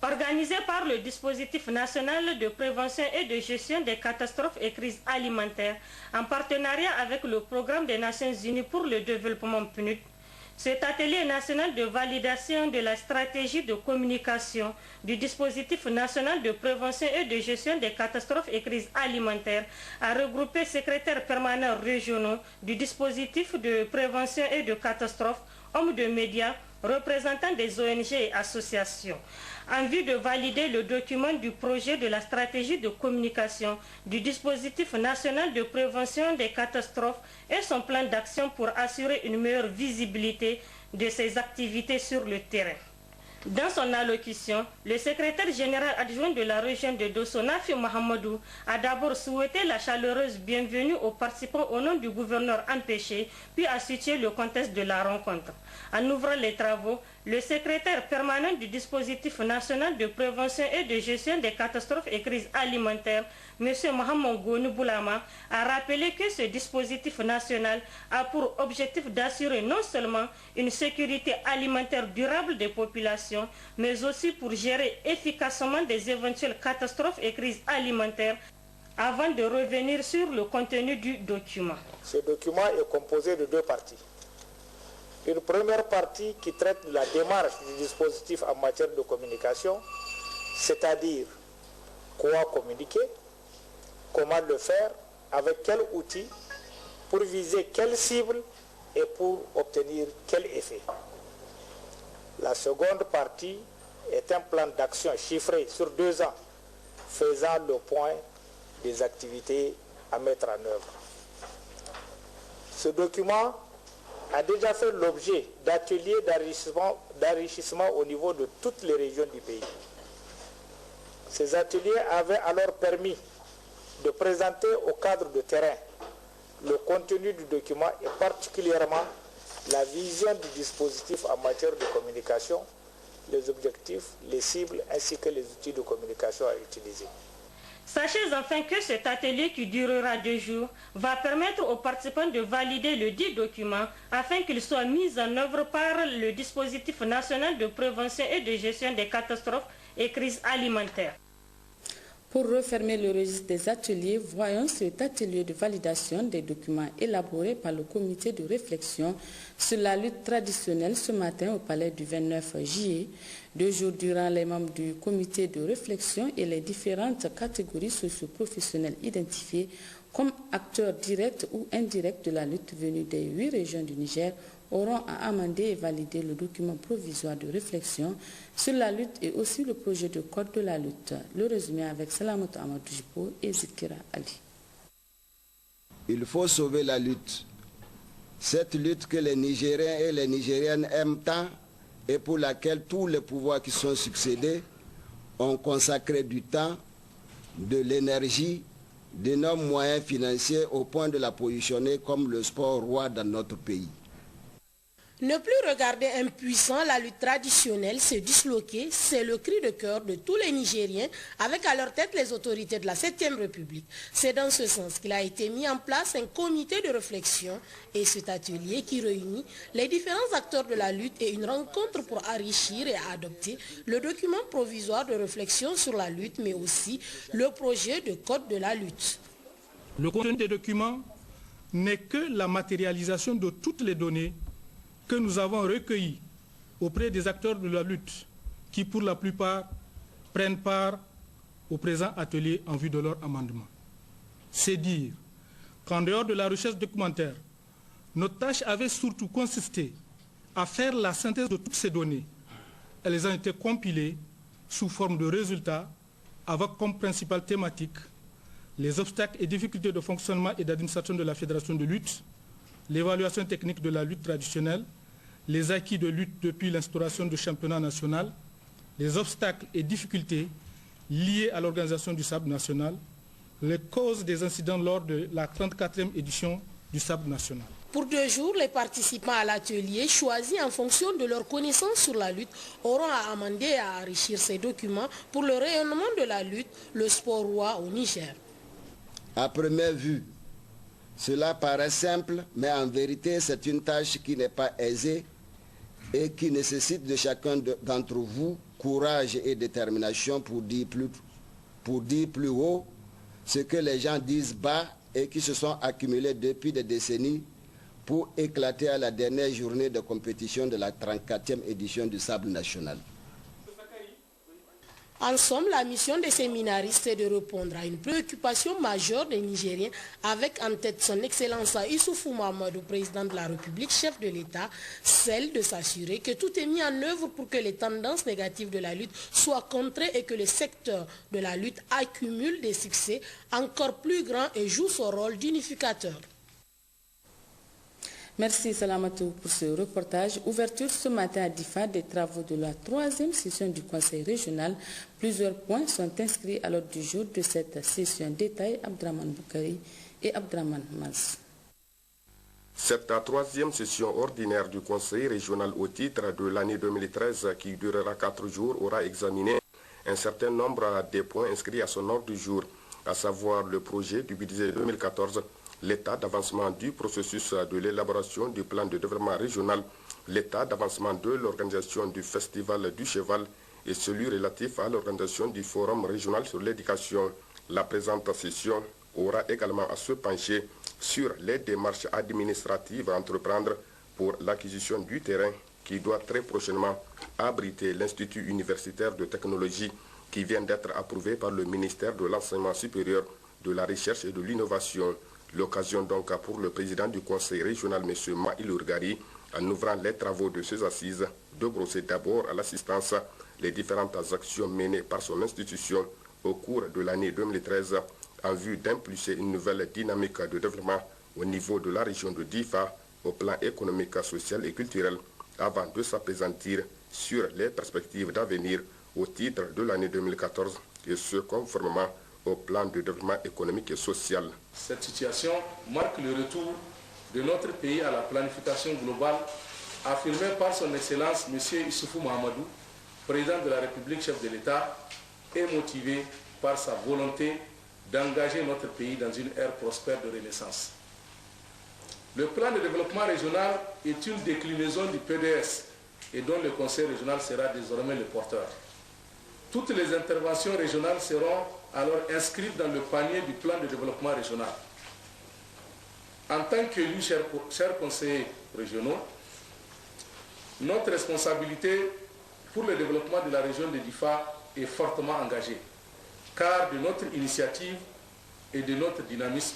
S22: Organisé par le dispositif national de prévention et de gestion des catastrophes et crises alimentaires, en partenariat avec le programme des Nations Unies pour le développement PNUD, cet atelier national de validation de la stratégie de communication du dispositif national de prévention et de gestion des catastrophes et crises alimentaires a regroupé secrétaires permanents régionaux du dispositif de prévention et de catastrophes, hommes de médias, représentants des ONG et associations. en vue de valider le document du projet de la stratégie de communication du dispositif national de prévention des catastrophes et son plan d'action pour assurer une meilleure visibilité de ses activités sur le terrain. Dans son allocution, le secrétaire général adjoint de la région de Dosso, Nafi Mohamedou, a d'abord souhaité la chaleureuse bienvenue aux participants au nom du gouverneur empêché, puis a situé le contexte de la rencontre. En ouvrant les travaux, le secrétaire permanent du dispositif national de prévention et de gestion des catastrophes et crises alimentaires, M. Mohamed Gounou Boulama, a rappelé que ce dispositif national a pour objectif d'assurer non seulement une sécurité alimentaire durable des populations, mais aussi pour gérer efficacement des éventuelles catastrophes et crises alimentaires. Avant de revenir sur le contenu du document.
S2: Ce document est composé de deux parties. Une première partie qui traite de la démarche du dispositif en matière de communication, c'est-à-dire quoi communiquer, comment le faire, avec quel outil, pour viser quelle cible et pour obtenir quel effet. La seconde partie est un plan d'action chiffré sur 2 ans, faisant le point des activités à mettre en œuvre. Ce document a déjà fait l'objet d'ateliers d'enrichissement au niveau de toutes les régions du pays. Ces ateliers avaient alors permis de présenter au cadre de terrain le contenu du document et particulièrement la vision du dispositif en matière de communication, les objectifs, les cibles ainsi que les outils de communication à utiliser.
S22: Sachez enfin que cet atelier qui durera 2 jours va permettre aux participants de valider le dit document afin qu'il soit mis en œuvre par le dispositif national de prévention et de gestion des catastrophes et crises alimentaires.
S1: Pour refermer le registre des ateliers, voyons cet atelier de validation des documents élaborés par le comité de réflexion sur la lutte traditionnelle ce matin au palais du 29 juillet. 2 jours durant, les membres du comité de réflexion et les différentes catégories socio-professionnelles identifiées comme acteurs directs ou indirects de la lutte venus des 8 régions du Niger auront à amender et valider le document provisoire de réflexion sur la lutte et aussi le projet de code de la lutte. Le résumé avec Salamoto Amadou Jipo et Zikira Ali.
S5: Il faut sauver la lutte. Cette lutte que les Nigériens et les Nigériennes aiment tant et pour laquelle tous les pouvoirs qui sont succédés ont consacré du temps, de l'énergie, d'énormes moyens financiers au point de la positionner comme le sport roi dans notre pays.
S23: Ne plus regarder impuissant la lutte traditionnelle se disloquer, c'est le cri de cœur de tous les Nigériens, avec à leur tête les autorités de la 7e République. C'est dans ce sens qu'il a été mis en place un comité de réflexion et cet atelier qui réunit les différents acteurs de la lutte et une rencontre pour enrichir et adopter le document provisoire de réflexion sur la lutte, mais aussi le projet de code de la lutte.
S18: Le contenu des documents n'est que la matérialisation de toutes les données que nous avons recueillis auprès des acteurs de la lutte qui, pour la plupart, prennent part au présent atelier en vue de leur amendement. C'est dire qu'en dehors de la recherche documentaire, notre tâche avait surtout consisté à faire la synthèse de toutes ces données. Elles ont été compilées sous forme de résultats avec comme principale thématique les obstacles et difficultés de fonctionnement et d'administration de la Fédération de lutte, l'évaluation technique de la lutte traditionnelle, les acquis de lutte depuis l'instauration du championnat national, les obstacles et difficultés liés à l'organisation du SAB national, les causes des incidents lors de la 34e édition du SAB national.
S23: Pour 2 jours, les participants à l'atelier, choisis en fonction de leurs connaissances sur la lutte, auront à amender et à enrichir ces documents pour le rayonnement de la lutte, le sport roi au Niger.
S5: À première vue, cela paraît simple, mais en vérité, c'est une tâche qui n'est pas aisée et qui nécessite de chacun d'entre vous courage et détermination pour dire plus haut ce que les gens disent bas et qui se sont accumulés depuis des décennies pour éclater à la dernière journée de compétition de la 34e édition du Sable national.
S23: En somme, la mission des séminaristes est de répondre à une préoccupation majeure des Nigériens avec en tête son Excellence Issoufou Mahamadou, président de la République, chef de l'État, celle de s'assurer que tout est mis en œuvre pour que les tendances négatives de la lutte soient contrées et que le secteur de la lutte accumule des succès encore plus grands et joue son rôle d'unificateur.
S1: Merci Salamatou pour ce reportage. Ouverture ce matin à Difa des travaux de la 3e session du Conseil régional. Plusieurs points sont inscrits à l'ordre du jour de cette session. Détail Abdraman Boukari et Abdraman Maz.
S6: Cette 3e session ordinaire du Conseil régional au titre de l'année 2013 qui durera 4 jours aura examiné un certain nombre des points inscrits à son ordre du jour, à savoir le projet du budget 2014, l'état d'avancement du processus de l'élaboration du plan de développement régional, l'état d'avancement de l'organisation du Festival du Cheval et celui relatif à l'organisation du Forum régional sur l'éducation. La présente session aura également à se pencher sur les démarches administratives à entreprendre pour l'acquisition du terrain qui doit très prochainement abriter l'Institut universitaire de technologie qui vient d'être approuvé par le ministère de l'Enseignement supérieur, de la Recherche et de l'Innovation. L'occasion donc pour le président du Conseil régional, M. Maïl Urgari, en ouvrant les travaux de ces assises, de brosser d'abord à l'assistance les différentes actions menées par son institution au cours de l'année 2013 en vue d'impulser une nouvelle dynamique de développement au niveau de la région de Difa au plan économique, social et culturel avant de s'appesantir sur les perspectives d'avenir au titre de l'année 2014 et ce conformément au plan de développement économique et social.
S7: Cette situation marque le retour de notre pays à la planification globale affirmée par son Excellence M. Issoufou Mahamadou, président de la République, chef de l'État, et motivée par sa volonté d'engager notre pays dans une ère prospère de renaissance. Le plan de développement régional est une déclinaison du PDS et dont le Conseil régional sera désormais le porteur. Toutes les interventions régionales seront alors inscrites dans le panier du plan de développement régional. En tant qu'élus, chers conseillers régionaux, notre responsabilité pour le développement de la région de Difa est fortement engagée, car de notre initiative et de notre dynamisme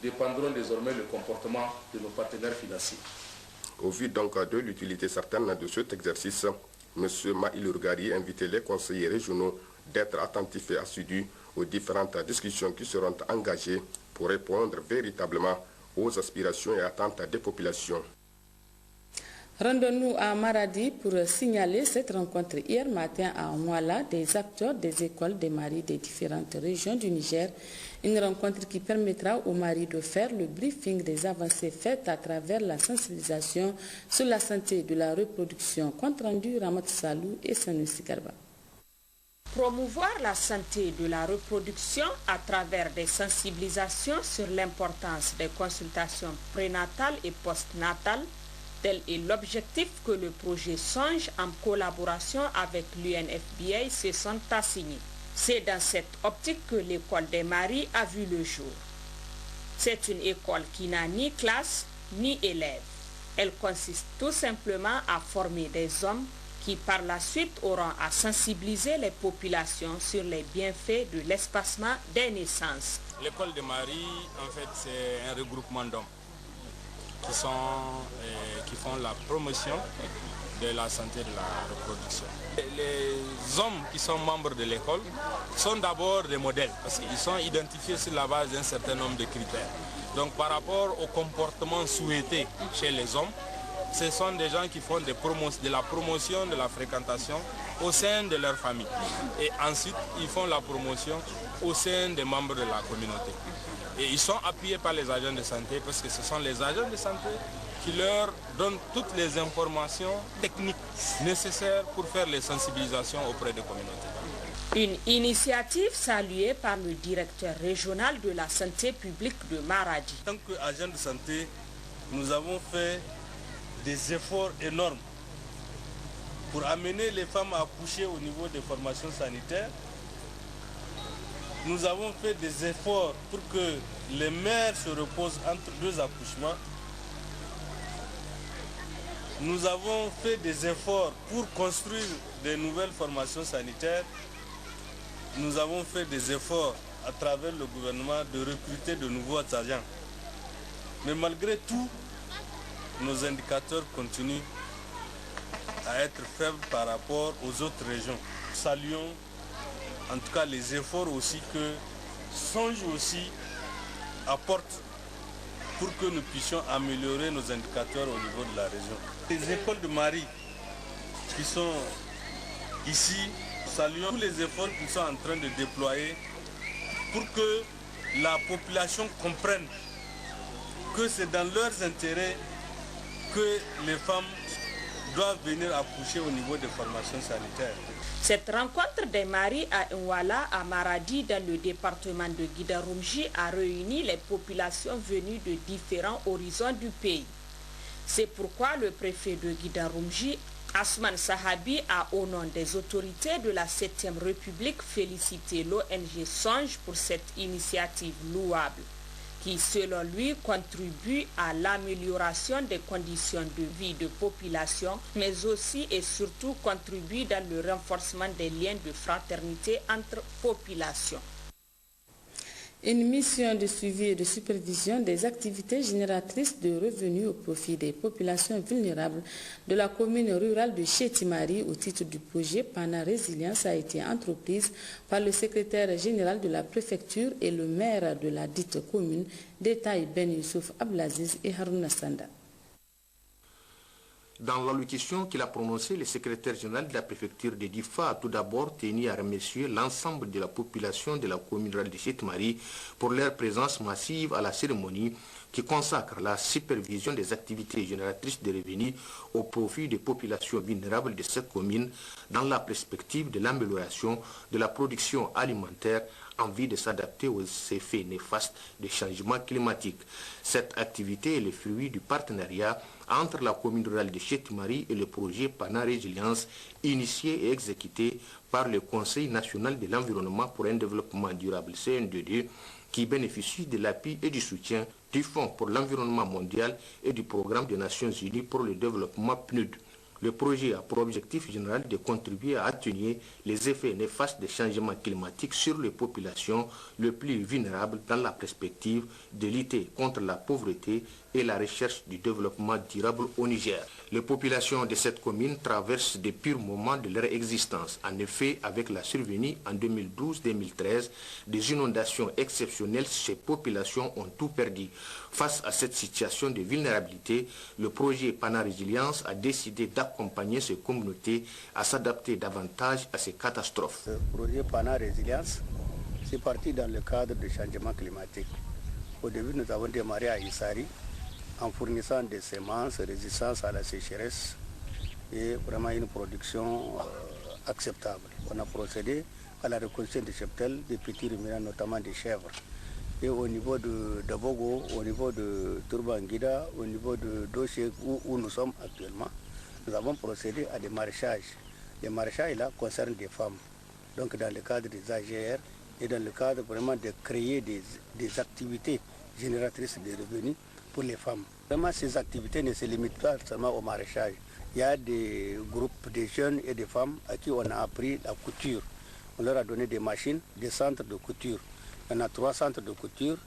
S7: dépendront désormais le comportement de nos partenaires financiers.
S6: Au vu donc de l'utilité certaine de cet exercice, M. Maïl Urgari invitait les conseillers régionaux d'être attentifs et assidus aux différentes discussions qui seront engagées pour répondre véritablement aux aspirations et attentes des populations.
S1: Rendons-nous à Maradi pour signaler cette rencontre hier matin à Ouala des acteurs des écoles des maris des différentes régions du Niger. Une rencontre qui permettra aux maris de faire le briefing des avancées faites à travers la sensibilisation sur la santé de la reproduction. Compte rendu Ramat Salou et Sanusi Garba.
S8: Promouvoir la santé de la reproduction à travers des sensibilisations sur l'importance des consultations prénatales et postnatales, tel est l'objectif que le projet Songe en collaboration avec l'UNFPA se sont assignés. C'est dans cette optique que l'école des maris a vu le jour. C'est une école qui n'a ni classe ni élèves. Elle consiste tout simplement à former des hommes qui par la suite auront à sensibiliser les populations sur les bienfaits de l'espacement des naissances.
S24: L'école des maris, en fait, c'est un regroupement d'hommes qui font la promotion de la santé de la reproduction. Les hommes qui sont membres de l'école sont d'abord des modèles parce qu'ils sont identifiés sur la base d'un certain nombre de critères. Donc par rapport au comportement souhaité chez les hommes, ce sont des gens qui font de la promotion de la fréquentation au sein de leur famille. Et ensuite, ils font la promotion au sein des membres de la communauté. Et ils sont appuyés par les agents de santé parce que ce sont les agents de santé qui leur donnent toutes les informations techniques nécessaires pour faire les sensibilisations auprès des communautés.
S8: Une initiative saluée par le directeur régional de la santé publique de Maradi.
S25: En tant qu'agent de santé, nous avons fait des efforts énormes pour amener les femmes à accoucher au niveau des formations sanitaires. Nous avons fait des efforts pour que les mères se reposent entre deux accouchements. Nous avons fait des efforts pour construire de nouvelles formations sanitaires. nous avons fait des efforts à travers le gouvernement de recruter de nouveaux agents. Mais malgré tout, nos indicateurs continuent à être faibles par rapport aux autres régions. Saluons en tout cas les efforts aussi que Songe aussi apporte pour que nous puissions améliorer nos indicateurs au niveau de la région. Les écoles de Marie qui sont ici, saluons tous les efforts qu'ils sont en train de déployer pour que la population comprenne que c'est dans leurs intérêts que les femmes doivent venir accoucher au niveau des formations sanitaires.
S8: Cette rencontre des maris à Nwala, à Maradi, dans le département de Guidarumji, a réuni les populations venues de différents horizons du pays. C'est pourquoi le préfet de Guidarumji, Asman Sahabi, a au nom des autorités de la 7e République félicité l'ONG Songe pour cette initiative louable, qui selon lui contribue à l'amélioration des conditions de vie de population, mais aussi et surtout contribue dans le renforcement des liens de fraternité entre populations.
S1: Une mission de suivi et de supervision des activités génératrices de revenus au profit des populations vulnérables de la commune rurale de Chétimari au titre du projet Pana Résilience a été entreprise par le secrétaire général de la préfecture et le maire de la dite commune, Détail Ben Youssouf Ablaziz et Harouna Sanda.
S3: Dans l'allocution qu'il a prononcée, le secrétaire général de la préfecture de Difa a tout d'abord tenu à remercier l'ensemble de la population de la commune rurale de Chétimari pour leur présence massive à la cérémonie qui consacre la supervision des activités génératrices de revenus au profit des populations vulnérables de cette commune dans la perspective de l'amélioration de la production alimentaire en vue de s'adapter aux effets néfastes des changements climatiques. Cette activité est le fruit du partenariat entre la commune rurale de Chétimari et le projet Pana Résilience, initié et exécuté par le Conseil national de l'environnement pour un développement durable CNDD, qui bénéficie de l'appui et du soutien du Fonds pour l'environnement mondial et du Programme des Nations Unies pour le développement PNUD. Le projet a pour objectif général de contribuer à atténuer les effets néfastes des changements climatiques sur les populations les plus vulnérables dans la perspective de lutter contre la pauvreté et la recherche du développement durable au Niger. Les populations de cette commune traversent de purs moments de leur existence. En effet, avec la survenue en 2012-2013 des inondations exceptionnelles, ces populations ont tout perdu. Face à cette situation de vulnérabilité, le projet Pana Résilience a décidé d'accompagner ces communautés à s'adapter davantage à ces catastrophes.
S10: Le projet Pana Résilience, c'est parti dans le cadre du changement climatique. Au début, nous avons démarré à Issari en fournissant des semences résistantes à la sécheresse et vraiment une production acceptable. On a procédé à la reconstruction des cheptels, des petits ruminants, notamment des chèvres. Et au niveau de Bogo, au niveau de Turbanguida, au niveau de Doché, où nous sommes actuellement, nous avons procédé à des maraîchages. Les maraîchages là concernent des femmes. Donc dans le cadre des AGR et dans le cadre vraiment de créer des activités génératrices de revenus pour les femmes. Vraiment, ces activités ne se limitent pas seulement au maraîchage. Il y a des groupes de jeunes et de femmes à qui on a appris la couture. On leur a donné des machines, des centres de couture. On a 3 centres de couture.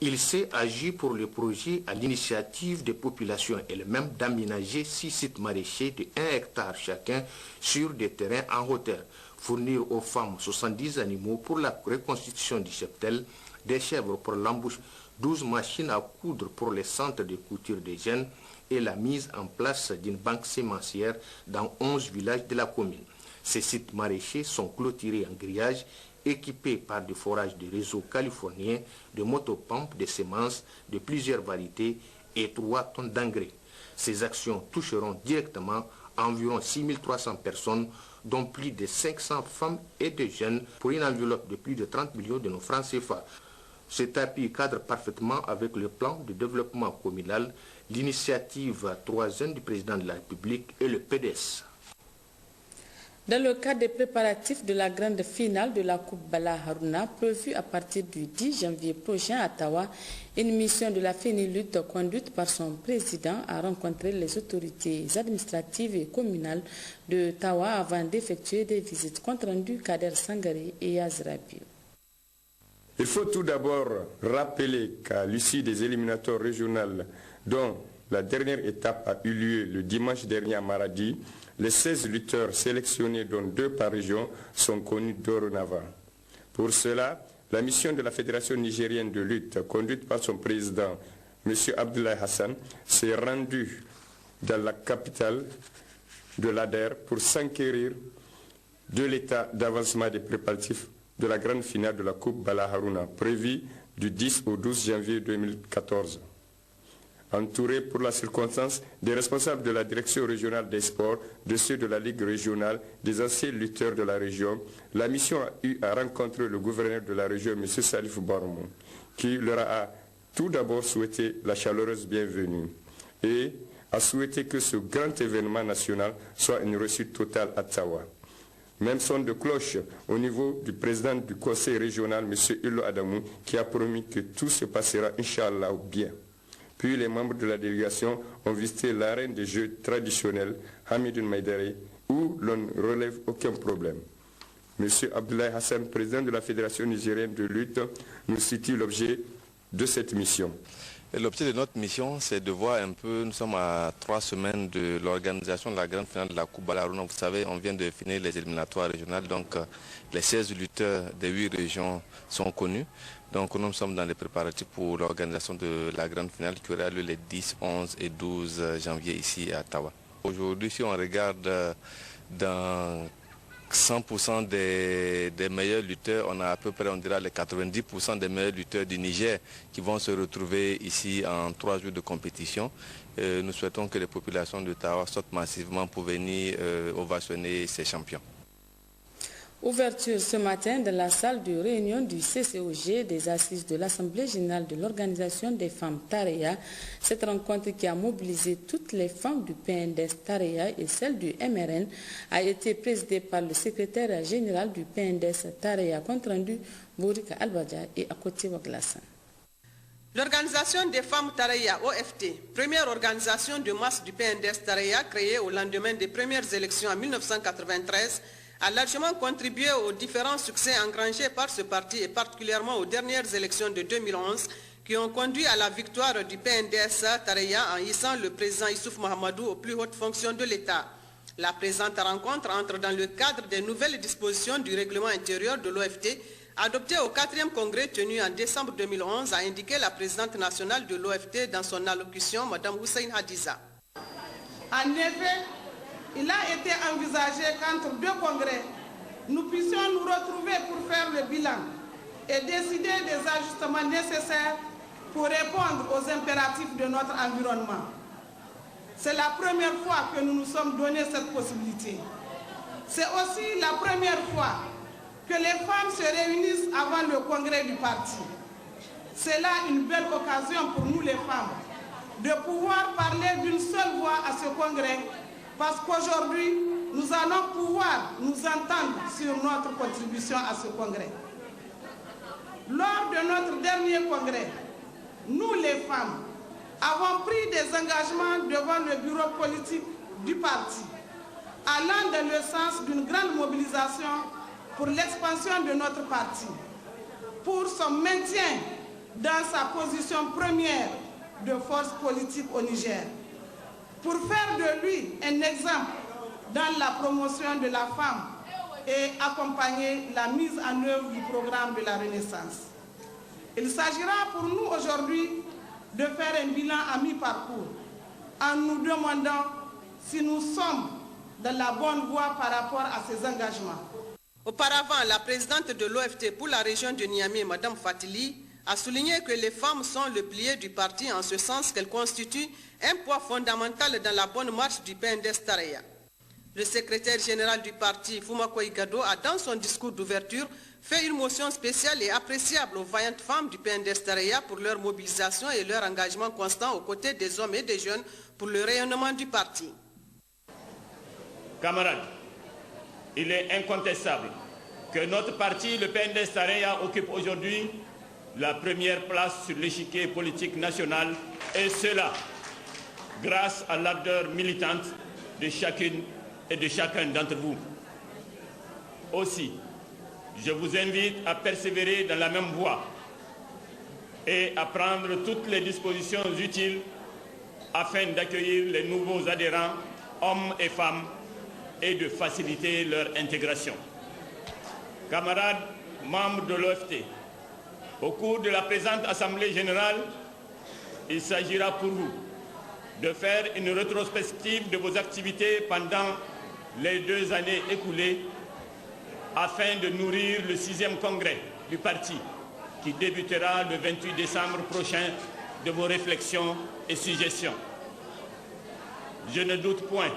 S3: Il s'est agi pour le projet à l'initiative des populations elles-mêmes d'aménager 6 sites maraîchers de 1 hectare chacun sur des terrains en hauteur, fournir aux femmes 70 animaux pour la reconstitution du cheptel, des chèvres pour l'embouche, 12 machines à coudre pour les centres de couture des jeunes et la mise en place d'une banque sémencière dans 11 villages de la commune. Ces sites maraîchers sont clôturés en grillage, équipés par des forages de réseau californien, de motopompes, de semences de plusieurs variétés et 3 tonnes d'engrais. Ces actions toucheront directement environ 6300 personnes, dont plus de 500 femmes et de jeunes, pour une enveloppe de plus de 30 millions de nos francs CFA. Cet appui cadre parfaitement avec le plan de développement communal, l'initiative 3e du président de la République et le PDS.
S1: Dans le cadre des préparatifs de la grande finale de la Coupe Bala Haruna, prévue à partir du 10 janvier prochain à Tawa, une mission de la FENILUT conduite par son président a rencontré les autorités administratives et communales de Tawa avant d'effectuer des visites. Compte rendu Kader Sangari et Yazrabi.
S6: Il faut tout d'abord rappeler qu'à l'issue des éliminatoires régionales dont la dernière étape a eu lieu le dimanche dernier à Maradi, les 16 lutteurs sélectionnés, dont 2 par région, sont connus dorénavant. Pour cela, la mission de la Fédération nigérienne de lutte, conduite par son président, M. Abdoulaye Hassan, s'est rendue dans la capitale de l'ADER pour s'enquérir de l'état d'avancement des préparatifs de la grande finale de la Coupe Bala Haruna, prévue du 10 au 12 janvier 2014. Entouré pour la circonstance des responsables de la direction régionale des sports, de ceux de la Ligue régionale, des anciens lutteurs de la région, la mission a eu à rencontrer le gouverneur de la région, M. Salif Barmou, qui leur a tout d'abord souhaité la chaleureuse bienvenue et a souhaité que ce grand événement national soit une réussite totale à Tawa. Même son de cloche au niveau du président du conseil régional, M. Ilo Adamou, qui a promis que tout se passera, Inch'Allah, bien. Puis les membres de la délégation ont visité l'arène des jeux traditionnels Hamidoun Maïdari, où l'on ne relève aucun problème. M. Abdoulaye Hassan, président de la Fédération nigérienne de lutte, nous situe l'objet de cette mission.
S12: L'objet de notre mission, c'est de voir un peu, nous sommes à 3 semaines de l'organisation de la grande finale de la Coupe Bala Haruna. Vous savez, on vient de finir les éliminatoires régionales, donc les 16 lutteurs des 8 régions sont connus. Donc nous sommes dans les préparatifs pour l'organisation de la grande finale qui aura lieu les 10, 11 et 12 janvier ici à Tawa. Aujourd'hui, si on regarde dans 100% des meilleurs lutteurs, on a à peu près, on dirait, les 90% des meilleurs lutteurs du Niger qui vont se retrouver ici en 3 jours de compétition. Nous souhaitons que les populations de Tawa sortent massivement pour venir ovationner ces champions.
S1: Ouverture ce matin de la salle de réunion du CCOG des assises de l'Assemblée générale de l'Organisation des femmes Tareya. Cette rencontre qui a mobilisé toutes les femmes du PNDS Tareya et celles du MRN a été présidée par le secrétaire général du PNDS Tareya, compte rendu Bourika Albadja et Akoti Waglassan.
S14: L'Organisation des femmes Tareya, OFT, première organisation de masse du PNDS Tareya créée au lendemain des premières élections en 1993, a largement contribué aux différents succès engrangés par ce parti et particulièrement aux dernières élections de 2011 qui ont conduit à la victoire du PNDS Tareya en hissant le président Issoufou Mahamadou aux plus hautes fonctions de l'État. La présente rencontre entre dans le cadre des nouvelles dispositions du règlement intérieur de l'OFT adopté au 4e congrès tenu en décembre 2011, a indiqué la présidente nationale de l'OFT dans son allocution, Mme Hussein Hadiza.
S15: En effet, il a été envisagé qu'entre 2 congrès, nous puissions nous retrouver pour faire le bilan et décider des ajustements nécessaires pour répondre aux impératifs de notre environnement. C'est la première fois que nous nous sommes donné cette possibilité. C'est aussi la première fois que les femmes se réunissent avant le congrès du parti. C'est là une belle occasion pour nous les femmes de pouvoir parler d'une seule voix à ce congrès, parce qu'aujourd'hui, nous allons pouvoir nous entendre sur notre contribution à ce congrès. Lors de notre dernier congrès, nous les femmes avons pris des engagements devant le bureau politique du parti, allant dans le sens d'une grande mobilisation pour l'expansion de notre parti, pour son maintien dans sa position première de force politique au Niger, pour faire de lui un exemple dans la promotion de la femme et accompagner la mise en œuvre du programme de la Renaissance. Il s'agira pour nous aujourd'hui de faire un bilan à mi-parcours en nous demandant si nous sommes dans la bonne voie par rapport à ces engagements.
S14: Auparavant, la présidente de l'OFT pour la région de Niamey, Mme Fatili, a souligné que les femmes sont le pilier du parti en ce sens qu'elles constituent un poids fondamental dans la bonne marche du PNDS Tareya. Le secrétaire général du parti, Foumakoy Gado, a dans son discours d'ouverture fait une motion spéciale et appréciable aux vaillantes femmes du PNDS Tareya pour leur mobilisation et leur engagement constant aux côtés des hommes et des jeunes pour le rayonnement du parti.
S16: Camarades,
S4: il est incontestable que notre parti, le PNDS Tareya, occupe aujourd'hui la première place sur l'échiquier politique national, et cela grâce à l'ardeur militante de chacune et de chacun d'entre vous. Aussi, je vous invite à persévérer dans la même voie et à prendre toutes les dispositions utiles afin d'accueillir les nouveaux adhérents, hommes et femmes, et de faciliter leur intégration. Camarades, membres de l'OFT, au cours de la présente Assemblée générale, il s'agira pour vous de faire une rétrospective de vos activités pendant les 2 années écoulées afin de nourrir le 6e congrès du parti qui débutera le 28 décembre prochain de vos réflexions et suggestions. Je ne doute point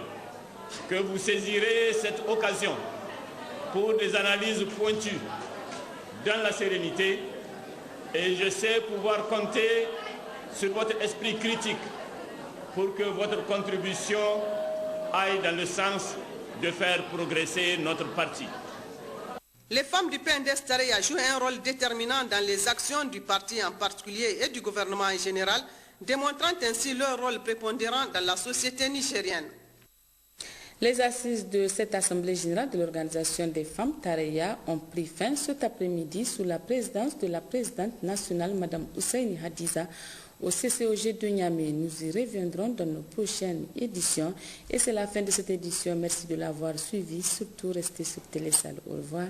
S4: que vous saisirez cette occasion pour des analyses pointues dans la sérénité, et je sais pouvoir compter sur votre esprit critique pour que votre contribution aille dans le sens de faire progresser notre parti.
S14: Les femmes du PNDS Tareya jouent un rôle déterminant dans les actions du parti en particulier et du gouvernement en général, démontrant ainsi leur rôle prépondérant dans la société nigérienne.
S1: Les assises de cette Assemblée générale de l'Organisation des femmes Tareya ont pris fin cet après-midi sous la présidence de la présidente nationale, Mme Ousseini Hadiza, au CCOG de Niamey. Nous y reviendrons dans nos prochaines éditions. Et c'est la fin de cette édition. Merci de l'avoir suivi. Surtout, restez sur Télésal. Au revoir.